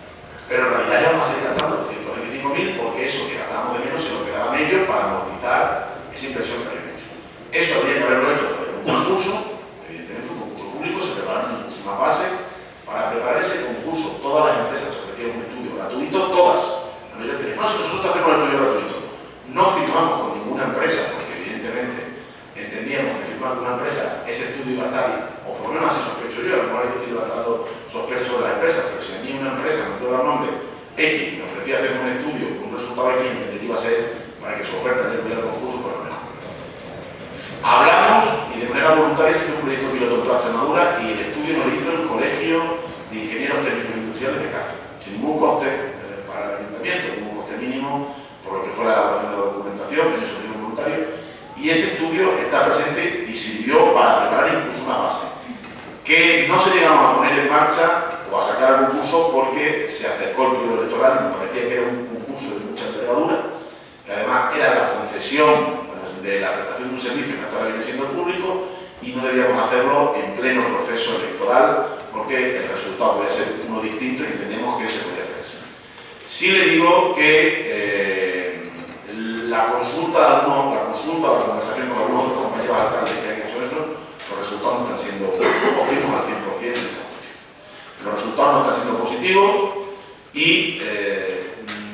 Pero en realidad íbamos a seguir gastando 225.000 porque eso que gastábamos de menos se lo quedaban ellos para amortizar esa inversión que habían hecho. Eso habría que haberlo hecho por un concurso, evidentemente un concurso público, se prepararon una base para preparar ese concurso. Todas las empresas ofrecían un estudio gratuito, todas. Pero yo te dije, no, si nosotros hacemos el estudio gratuito, no firmamos con ninguna empresa porque evidentemente entendíamos que firmar con una empresa ese estudio iba a estar, o por lo menos así sospecho yo, a lo mejor estoy levantando sospechas sobre las empresas, pero si a mí una empresa, no puedo dar nombre, X, me ofrecía hacer un estudio con un resultado X, entendí que iba a ser para que su oferta de el concurso fuera mejor. Hablamos y de manera voluntaria se hizo un proyecto piloto en toda Extremadura y el estudio lo hizo el Colegio de Ingenieros Técnicos Industriales de Cáceres, sin ningún coste para el ayuntamiento, ningún coste mínimo por lo que fue la elaboración de la documentación, que ellos son voluntario, y Y ese estudio está presente y sirvió para preparar incluso una base, que no se llegaron a poner en marcha o a sacar al concurso porque se acercó el periodo electoral y nos parecía que era un concurso de mucha envergadura, que además era la concesión de la prestación de un servicio que hasta ahora viene siendo el público, y no debíamos hacerlo en pleno proceso electoral porque el resultado podía ser uno distinto y entendíamos que ese podía hacerse. Sí le digo que la consulta o la conversación con algunos otros compañeros alcaldes que han hecho eso, los resultados no están siendo óptimos al 100% de esa cuestión. Los resultados no están siendo positivos y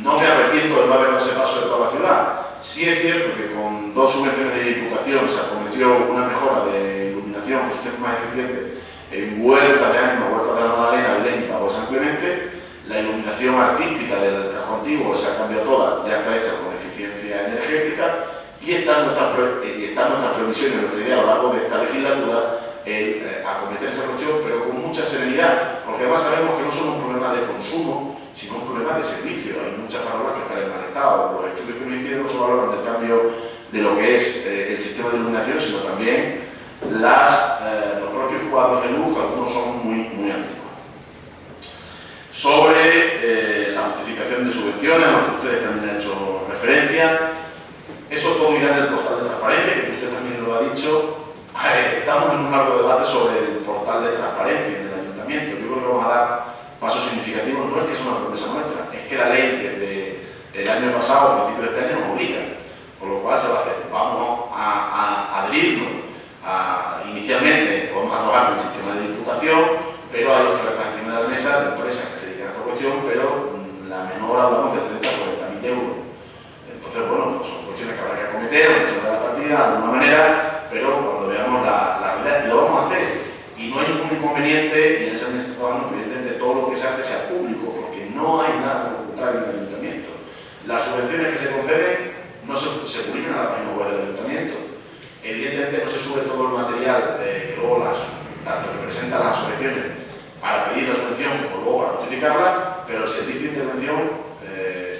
no me arrepiento de no haber dado ese paso de toda la ciudad. Sí es cierto que con 2 subvenciones de Diputación se acometió una mejora de iluminación, que es más eficiente, en Huerta de Ánima, Huerta de la Magdalena, Belén y Pago de San Clemente. La iluminación artística del casco antiguo se ha cambiado toda, ya está hecha con eficiencia energética, y están nuestras previsiones, nuestra idea a lo largo de esta legislatura acometer esa cuestión, pero con mucha serenidad, porque además sabemos que no solo es un problema de consumo, sino un problema de servicio. Hay muchas farolas que están en mal estado. Los estudios que nos hicieron no solo hablan del cambio de lo que es el sistema de iluminación, sino también los propios cuadros de luz, que algunos son muy antiguos. Sobre la justificación de subvenciones, a lo que ustedes también han hecho referencia, eso todo irá en el portal de transparencia, que usted también lo ha dicho. Estamos en un largo debate sobre el portal de transparencia en el ayuntamiento. Yo creo que vamos a dar pasos significativos. No es que sea una promesa nuestra, es que la ley desde el año pasado, a principios de este año, nos obliga. Con lo cual se va a hacer. Vamos a adherirnos inicialmente, vamos a trabajar con el sistema de diputación, pero hay ofertas encima de la mesa de empresas que se dedican a esta cuestión, pero la menor hablamos de 30 a 40.000 euros. Entonces, bueno, pues son cuestiones que habrá que acometer, sobre la partida de alguna manera, pero cuando veamos la realidad, y lo vamos a hacer. Y no hay ningún inconveniente, y en ese mes está trabajando, evidentemente, todo lo que se hace sea público, porque no hay nada que ocultar en el ayuntamiento. Las subvenciones que se conceden no se publican a la página web del ayuntamiento. Evidentemente no se sube todo el material que luego tanto que presentan las subvenciones para pedir la subvención como luego para notificarla, pero el servicio de intervención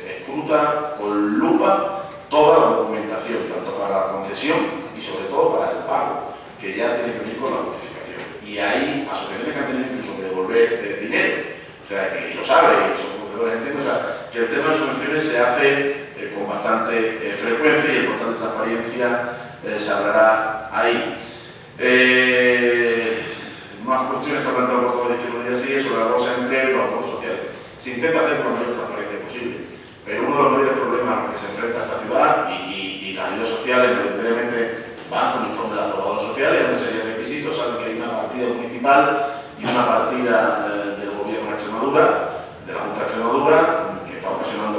escruta con lupa toda la documentación, tanto para la concesión y sobre todo para el pago, que ya tiene que venir con la notificación. Y hay asociaciones que han tenido incluso que devolver dinero, o sea, que lo sabe, y son conocedores, entiendo, o sea, que el tema de subvenciones se hace con bastante frecuencia y el portal de transparencia se hablará ahí. Más cuestiones que ha planteado por todo el tiempo de así, sobre la bolsa de empleo y los apoyos sociales. Se intenta hacer con la mayor transparencia posible, pero uno de los mayores problemas a los que se enfrenta esta ciudad y las ayudas sociales, mayoritariamente van con informe de las trabajadoras sociales, hay una serie de requisitos, saben que hay una partida municipal y una partida del gobierno de Extremadura, de la Junta de Extremadura, que está ocasionando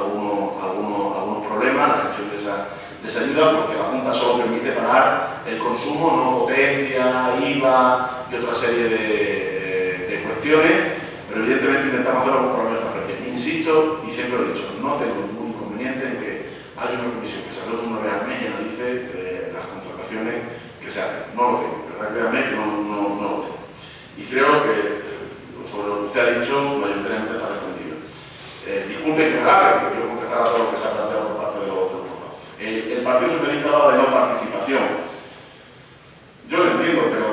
algunos problemas en la gestión de esa ayuda, porque la Junta solo permite pagar el consumo, no potencia, IVA y otra serie de cuestiones, pero evidentemente intentamos hacerlo con la mayor transparencia. Insisto, y siempre lo he dicho, no tengo ningún inconveniente en que haya una comisión que se reúna una vez al mes y analice las contrataciones que se hacen. No lo tengo, ¿verdad? Créanme que no lo tengo. Y creo que sobre lo que usted ha dicho, mayoritariamente está respondido. Disculpe que me haga, pero quiero contestar a todo lo que se ha planteado por parte de los otros. El Partido Socialista habla de no participación. Yo lo entiendo, pero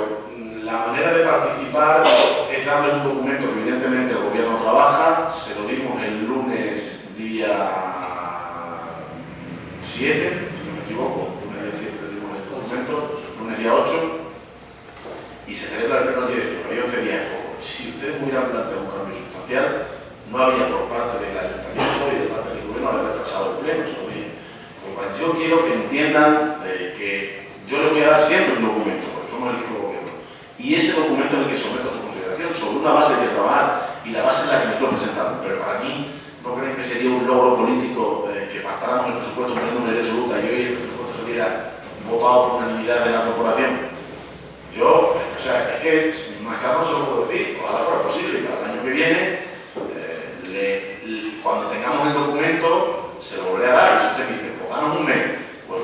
la manera de participar es darle un documento que evidentemente el gobierno trabaja. Se lo dimos el lunes día 7, si no me equivoco, lunes día 7 le dimos el documento, lunes día 8, y se celebra el pleno el día 19, hay 11 días poco. Si ustedes hubieran planteado un cambio sustancial, no había por parte del ayuntamiento y de parte del gobierno haber retrasado el pleno, se lo dije. Yo quiero que entiendan que yo les voy a dar siempre un documento, porque somos el equipo de gobierno, y ese documento es el que someto a su consideración sobre una base de trabajar, y la base es la que nosotros presentamos. Pero para mí, ¿no creen que sería un logro político que pactáramos el presupuesto teniendo mayoría absoluta y hoy el presupuesto se hubiera votado por unanimidad de la corporación? Yo, o sea, es que más claro no se lo puedo decir, ojalá fuera posible, para el año que viene, cuando tengamos el documento, se lo volveré a dar, y si usted me dice, pues danos un mes, pues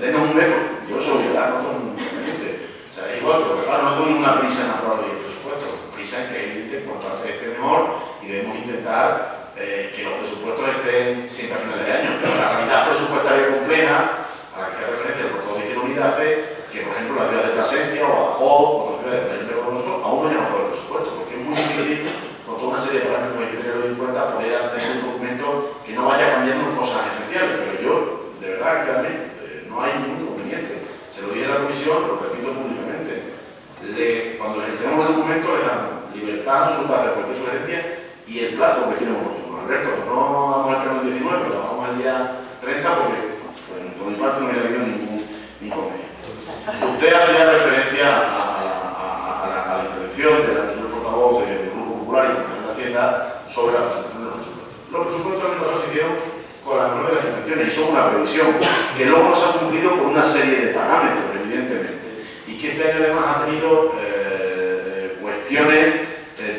denos un mes, porque yo se lo voy a dar, no tengo ningún inconveniente. O sea, es igual, pero claro, no tengo una prisa en aprobar el presupuesto, prisa en que evidente cuanto antes esté mejor, y debemos intentar que los presupuestos estén siempre a finales de año. Pero la realidad presupuestaria compleja, a la que hace referencia el protocolo de Izquierda Unida, hace que, por ejemplo, la ciudad de Plasencia o Badajoz o otras ciudades del País Vasco aún no llegan por el presupuesto, porque es muy difícil, con toda una serie de parámetros que hay que tenerlo en cuenta, poder tener un documento que no vaya cambiando cosas esenciales. Pero yo, de verdad, créanme, no hay ningún inconveniente. Se lo dije a la comisión, lo repito públicamente. Cuando les entregamos el documento, les dan libertad absoluta de hacer cualquier sugerencia y el plazo que tienen oportuno. Alberto, no vamos al pleno 19, pero vamos al día 30 porque, pues, por mi parte, no hubiera habido ningún inconveniente. Usted hacía referencia a la intervención del anterior portavoz del Grupo Popular y de Hacienda sobre la presentación de los presupuestos. Los presupuestos del año pasado se hicieron con la mejor de las intenciones y son una previsión que luego no se ha cumplido por una serie de parámetros, evidentemente, y que este año además ha tenido cuestiones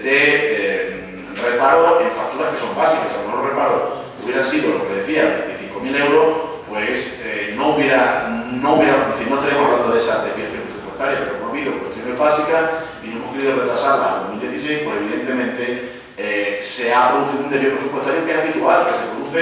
de reparo en facturas que son básicas. Si algunos reparos hubieran sido lo que decía, 25.000 euros, pues no estaríamos hablando de esa desviación presupuestaria, pero como ha habido cuestiones básicas y no hemos querido retrasarla a 2016, pues evidentemente se ha producido un desvío presupuestario que es habitual, que se produce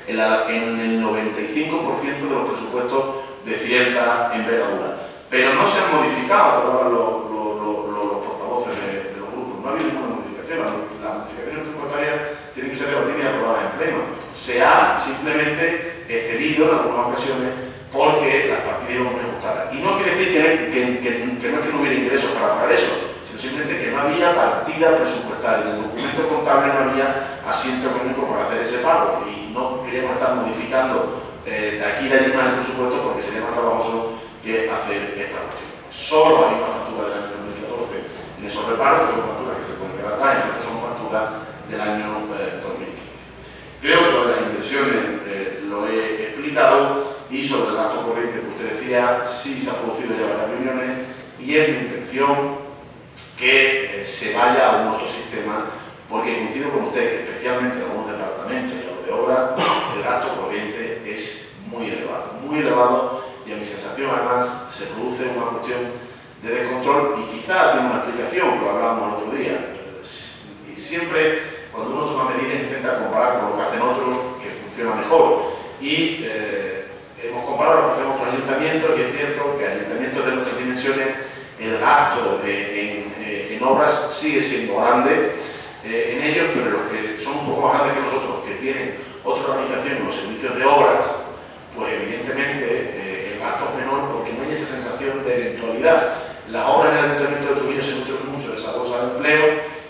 en el 95% de los presupuestos de cierta envergadura. Pero no se han modificado todos los portavoces de los grupos, no ha habido ninguna modificación. Las modificaciones presupuestarias tienen que ser debatidas y aprobadas en pleno. Se ha simplemente excedido en algunas ocasiones porque las partidas iban muy ajustadas. Y no quiere decir que no es que no hubiera ingresos para pagar eso, sino simplemente que no había partida presupuestaria. En el documento contable no había asiento económico para hacer ese pago y no queríamos estar modificando de aquí y de allí más el presupuesto porque sería más trabajoso que hacer esta cuestión. Solo hay una factura del año 2014 en esos reparos, que son facturas que se pueden quedar atrás, y que son facturas del año 2015. Creo que lo de las inversiones lo he explicado, y sobre el gasto corriente que usted decía, sí se ha producido ya varias reuniones y es mi intención que se vaya a un otro sistema, porque coincido con usted que especialmente en algunos departamentos y a lo de obra el gasto corriente es muy elevado, y a mi sensación además se produce una cuestión de descontrol y quizá tiene una explicación, que lo hablábamos el otro día. Y siempre cuando uno toma medidas intenta comparar con lo que hacen otros que funciona mejor, y hemos comparado lo que hacemos con ayuntamientos, y es cierto que ayuntamientos de nuestras dimensiones el gasto en obras sigue siendo grande en ellos, pero los que son un poco más grandes que nosotros, que tienen otra organización en los servicios de obras, pues evidentemente el gasto es menor porque no hay esa sensación de eventualidad. Las obras en el Ayuntamiento de Trujillo se nutren mucho de esa bolsa de empleo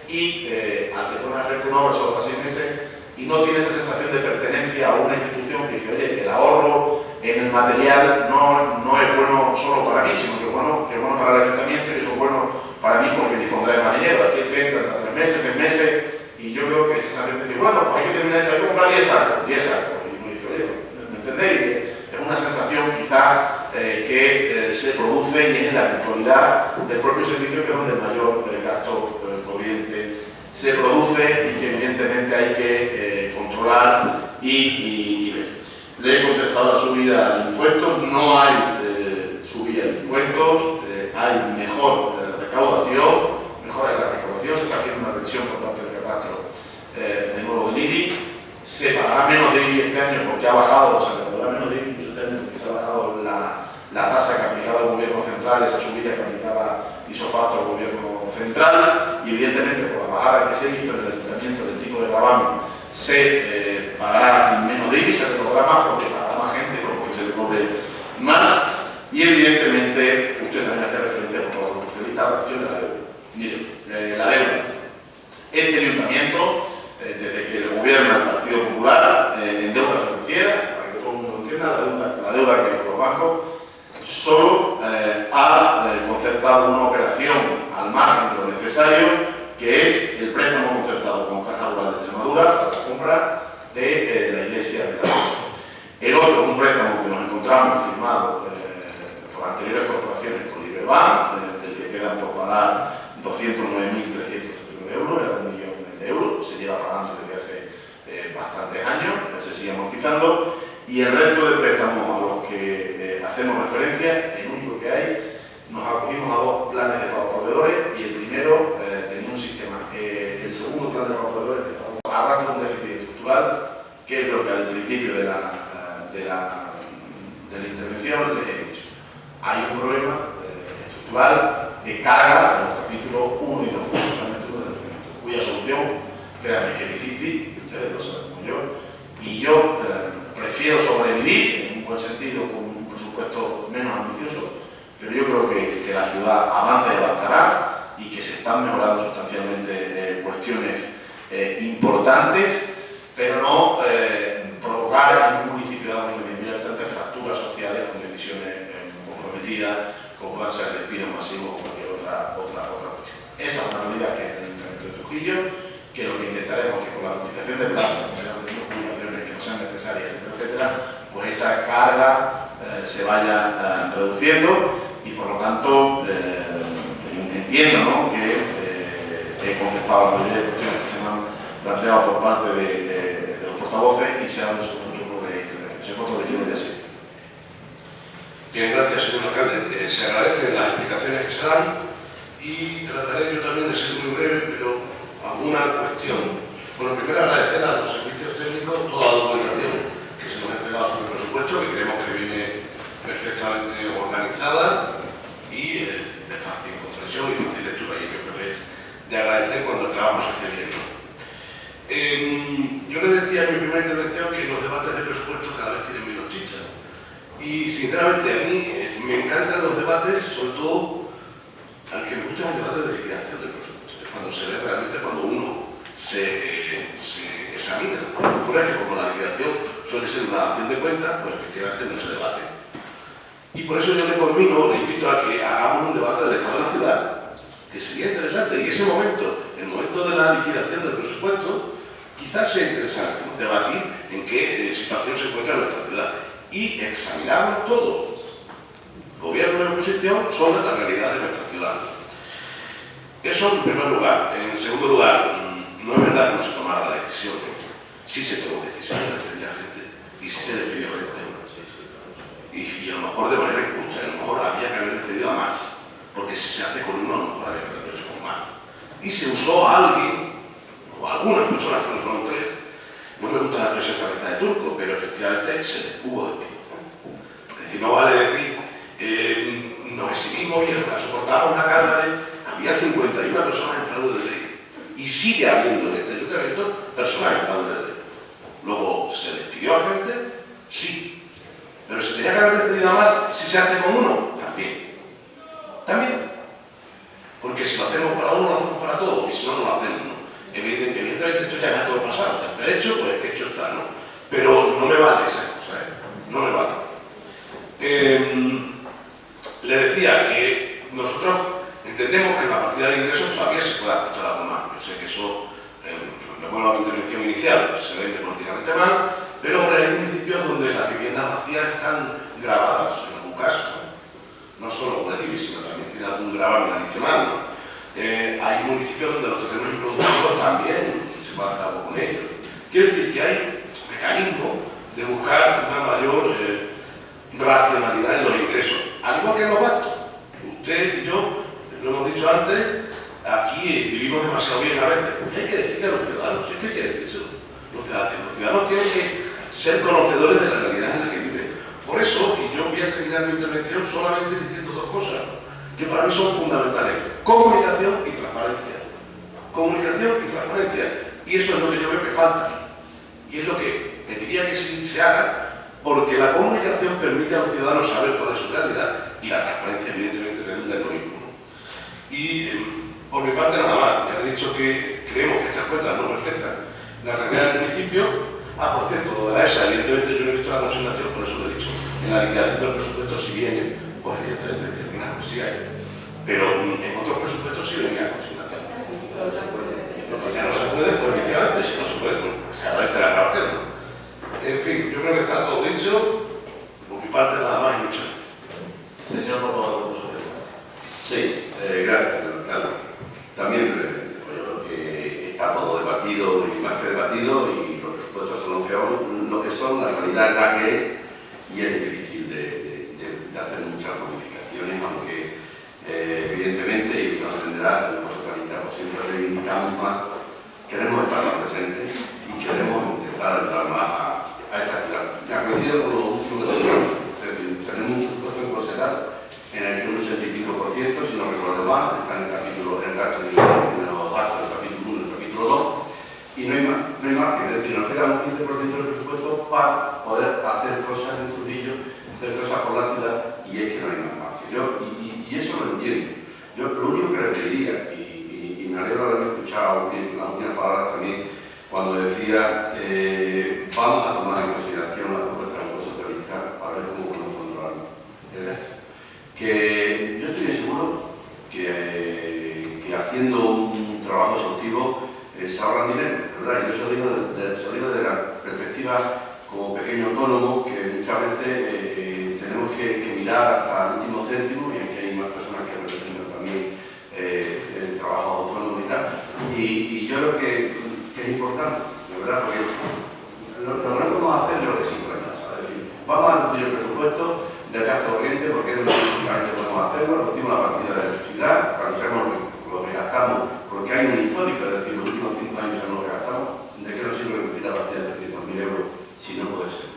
y al que ponen a hacer una obra solo para 6 meses y no tiene esa sensación de pertenencia a una institución que dice, oye, que el ahorro en el material no es bueno solo para mí, sino que es bueno para el Ayuntamiento, y eso es bueno para mí porque dispondré de más dinero. Aquí es que entra 3 meses, 6 meses, y yo creo que esa sensación de decir, bueno, pues hay que terminar esto, hay que comprar 10 sacos, y uno dice, oye, ¿me entendéis? Es una sensación quizá que se produce y en la virtualidad del propio servicio, que es donde el mayor gasto corriente se produce y que evidentemente hay que controlar y ver. Le he contestado la subida de impuestos, no hay subida de impuestos, hay mejor recaudación, mejora de la recaudación, se está haciendo una revisión por parte del catastro de nuevo del IBI, se pagará menos de IBI este año porque ha bajado, se recaudará menos de IBI incluso este año porque se ha bajado la tasa que aplicaba el gobierno central, esa subida que aplicaba Isofato al gobierno central, y evidentemente por la bajada que se hizo en el ayuntamiento del tipo de gravamen se pagará menos de IBI, se recaudará más porque pagará más gente, no porque se le cobre más, y evidentemente usted también hace referencia por favor, a la cuestión de la deuda. Mire, la deuda. Este ayuntamiento, desde que el gobierno del Partido Popular, en deuda financiera, para que todo el mundo entienda, la deuda que hay con los bancos, solo ha concertado una operación al margen de lo necesario, que es el préstamo concertado con Caja Rural de Extremadura para la compra de la iglesia de la Virgen. El otro, un préstamo que nos encontramos firmado por anteriores corporaciones con Liberbank, del que quedan por pagar 209.339 euros, era 1 millón de euros, se lleva pagando desde hace bastantes años, se sigue amortizando, y el resto de préstamos a los que hacemos referencia, el único que hay, nos acogimos a 2 planes de pago a proveedores, y el primero tenía un sistema. El segundo plan de pago a proveedores arrastra un déficit estructural, que es lo que al principio de la intervención les he dicho. hay un problema estructural de carga en los capítulos 1 y 2 fundamentalmente del documento, cuya solución, créanme que es difícil, ustedes lo saben como yo, y yo prefiero sobrevivir, en un buen sentido, con un presupuesto menos ambicioso, pero yo creo que la ciudad avanza y avanzará y que se están mejorando sustancialmente cuestiones importantes, pero no provocar en un municipio de algo de tantas fracturas sociales con decisiones comprometidas, como puedan ser despidos masivos o cualquier otra cuestión. Esa es una realidad que hay en el Ayuntamiento de Trujillo, que lo que intentaremos es que con la notificación de plazos, con las jubilaciones que no sean necesarias, etcétera, pues esa carga se vaya reduciendo y por lo tanto entiendo, ¿no?, que he contestado la mayoría de cuestiones que se me han planteado por parte de los portavoces y se ha dado un segundo turno de intervención. Señor portavoz, ¿qué me desea? Bien, gracias, señor alcalde. Se agradecen las explicaciones que se dan y trataré yo también de ser muy breve, pero alguna cuestión. Bueno, primero agradecer a los servicios técnicos toda la documentación que se nos ha entregado sobre el presupuesto, que creemos que viene perfectamente organizada y de fácil comprensión y fácil lectura, y yo creo que es de agradecer cuando el trabajo se esté viendo. Yo le decía en mi primera intervención que los debates de presupuesto cada vez tienen menos chicha. Y sinceramente a mí me encantan los debates, sobre todo al que me gusta el debate de liquidación del presupuesto. Es cuando se ve realmente, cuando uno se examina. Por ejemplo, como la liquidación suele ser una dación de cuentas, pues efectivamente no se debate. Y por eso yo le conmino, le invito a que hagamos un debate del estado de la ciudad, que sería interesante. Y ese momento, el momento de la liquidación del presupuesto, quizás sea interesante, ¿no?, debatir en qué situación se encuentra nuestra ciudad y examinarlo todo, gobierno y oposición, sobre la realidad de nuestra ciudad. Eso en primer lugar. En segundo lugar, no es verdad que no se tomara la decisión. Sí se tomó decisión de despedir a gente y sí se despidió gente. Y a lo mejor de manera injusta, a lo mejor había que haber despedido a más, porque si se hace con uno, a lo mejor había que haberlo hecho con más. Y se usó a alguien, o a algunas personas, que no son tres. No me gusta la expresión cabeza de turco, pero efectivamente se les hubo de pie. Es decir, no vale decir, nos exhibimos y soportamos una carga de... Había 51 personas en fraude de ley. Y sigue habiendo en este ayuntamiento personas en fraude de ley. Luego, ¿se despidió a gente? Sí. Pero se tenía que haber despedido a más si se hace con uno. También. También. Porque si lo hacemos para uno, lo hacemos para todos. Y si no, no lo hacemos, ¿no? Evidentemente esto ya está todo pasado, ya está hecho, pues hecho está, ¿no? Pero no me vale esa cosa, no me vale. Le decía que nosotros entendemos que en la partida de ingresos todavía se puede ajustar algo más. Yo sé que eso, me vuelvo a mi intervención inicial, se vende políticamente mal, pero hombre, hay municipios donde las viviendas vacías están grabadas, en algún caso, no solo por el IBI, sino también tiene algún gravamen adicional, ¿no? Hay municipios donde los terrenos improductivos también se puede hacer algo con ellos. Quiero decir que hay mecanismos de buscar una mayor racionalidad en los ingresos, al igual que en los gastos. Usted y yo, lo hemos dicho antes, aquí vivimos demasiado bien a veces. Y hay que decirle a los ciudadanos, siempre hay que decírselo. Los ciudadanos tienen que ser conocedores de la realidad en la que viven. Por eso, y yo voy a terminar mi intervención solamente diciendo dos cosas que para mí son fundamentales: comunicación y transparencia. Comunicación y transparencia. Y eso es lo que yo veo que falta. Y es lo que pediría que se haga, porque la comunicación permite a los ciudadanos saber cuál es su realidad y la transparencia, evidentemente, redunda en lo mismo. Y por mi parte, nada más. Ya he dicho que creemos que estas cuentas no reflejan la realidad del municipio. Por cierto, lo de la ESA, evidentemente yo no he visto la consignación, por eso lo he dicho. En la liquidación del presupuesto, si viene, pues evidentemente sí hay. Pero en otros presupuestos sí venía consignación. Ya no se puede, pues efectivamente, si no se puede, pues se agradece la cárcel, ¿no? En fin, yo creo que está todo dicho. Por mi parte, nada más y muchas gracias. Señor portavoz de la Sí, gracias, alcalde. También yo creo que está todo debatido y más que debatido, y los presupuestos son lo que son, la realidad es la que es, y es difícil de hacer muchas modificaciones, aunque evidentemente, y usted entenderá, nosotros también siempre reivindicamos más, queremos estar más presentes y queremos intentar ayudar más a esta ciudad. Ya coincido con lo último que se dijo, tenemos un presupuesto en considerar cuando decía vamos a tomar en consideración la propuesta del Grupo Socialista para ver cómo podemos controlarlo. Que yo estoy seguro que haciendo un trabajo exhaustivo se ahorran dinero, ¿verdad? Yo se lo digo desde la perspectiva como pequeño autónomo, que muchas veces tenemos que mirar hasta el último céntimo, y aquí hay más personas que representan también el trabajo autónomo y tal. Y yo creo que es importante, de verdad, porque lo que no podemos hacer es lo que siempre hay. Es decir, vamos a reducir el presupuesto del gasto corriente porque es lo que únicamente podemos hacerlo, reducimos la partida de electricidad, cuando sabemos lo que gastamos, porque hay un histórico, es decir, los últimos 5 años en lo que gastamos, ¿de qué nos sirve reducir la partida de 300.000 euros si no puede ser?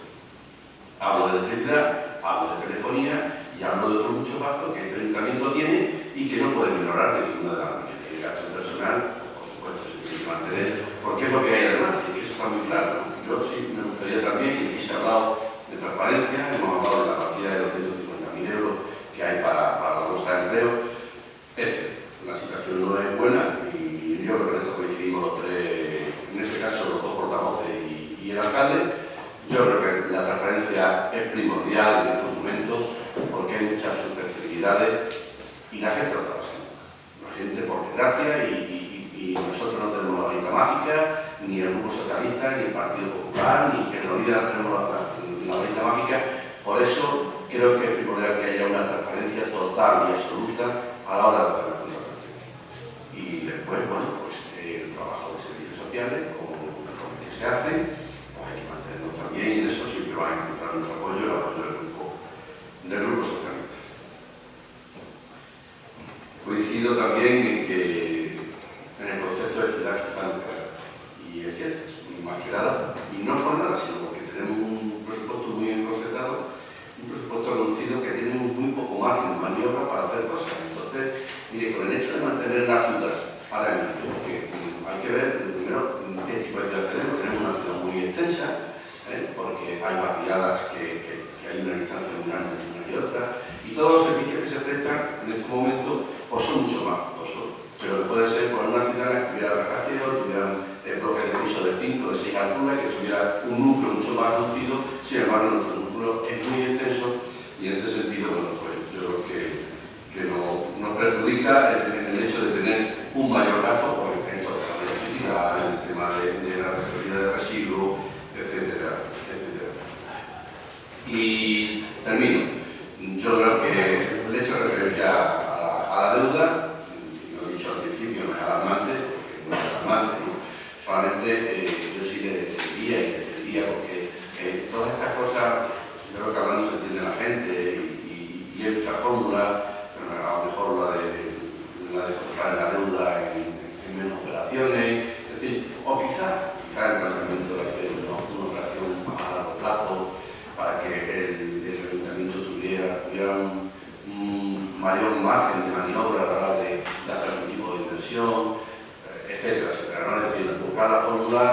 Hablo de electricidad, hablo de telefonía y hablo de otros muchos gastos que este ayuntamiento tiene y que no puede minorar de ninguna de las maneras. El gasto personal, por supuesto, se tiene que mantener, porque es lo que hay además, y que eso está muy claro. Yo sí me gustaría también, y aquí se ha hablado de transparencia, hemos hablado de la partida de 250.000 euros que hay para la bolsa de empleo. La situación no es buena y yo creo que en esto coincidimos los tres, en este caso los dos portavoces y el alcalde. Yo creo que la transparencia es primordial en estos momentos porque hay muchas susceptibilidades y la gente lo está pasando. La gente, por desgracia, y nosotros no tenemos la varita mágica, ni el Grupo Socialista, ni el Partido Popular, ni que en la vida tenemos la varita mágica. Por eso creo que es primordial que haya una transparencia total y absoluta a la hora de hacer la contratación. Y después, bueno, pues el trabajo de servicios sociales, como que se hace, pues hay que mantenerlo también, y en eso siempre van a encontrar nuestro apoyo, el apoyo del Grupo Socialista. Coincido también en que en el concepto de ciudad que está y es cierto, más que nada, y no por nada, sino porque tenemos un presupuesto muy encorsetado, un presupuesto reducido que tiene muy poco margen de maniobra para hacer cosas. Entonces, mire, con el hecho de mantener la ciudad ahora mismo, porque hay que ver primero qué tipo de ciudad tenemos. Tenemos una ciudad muy extensa, porque hay barriadas que hay una distancia muy grande entre una y otra, y todos los servicios que se prestan en este momento pues son mucho más costosos. Pero que puede ser por una ciudad que tuviera rascacielos, tuviera bloques de piso de 5 de 6 alturas, que tuviera un núcleo mucho más reducido. Sin embargo, nuestro núcleo es muy extenso y en este sentido, bueno, pues yo creo que nos perjudica el hecho de tener un mayor gasto por el tema de la electricidad, el tema de la recogida de residuos, etcétera, etcétera. Y termino. Yo creo que el hecho de referencia a la deuda, lo he dicho al principio, no es alarmante, porque no es alarmante, ¿no? Solamente yo sí le diría, porque todas estas cosas, yo creo que hablando se entiende la gente y hay muchas fórmulas, pero a lo mejor la de comprar la deuda en menos operaciones, es decir, o quizá el planteamiento de hacer una operación a largo plazo para que el ayuntamiento tuviera un mayor margen de maniobra a la hora de hacer algún tipo de inversión, etcétera, etcétera. ¿No? Es decir, buscar la fórmula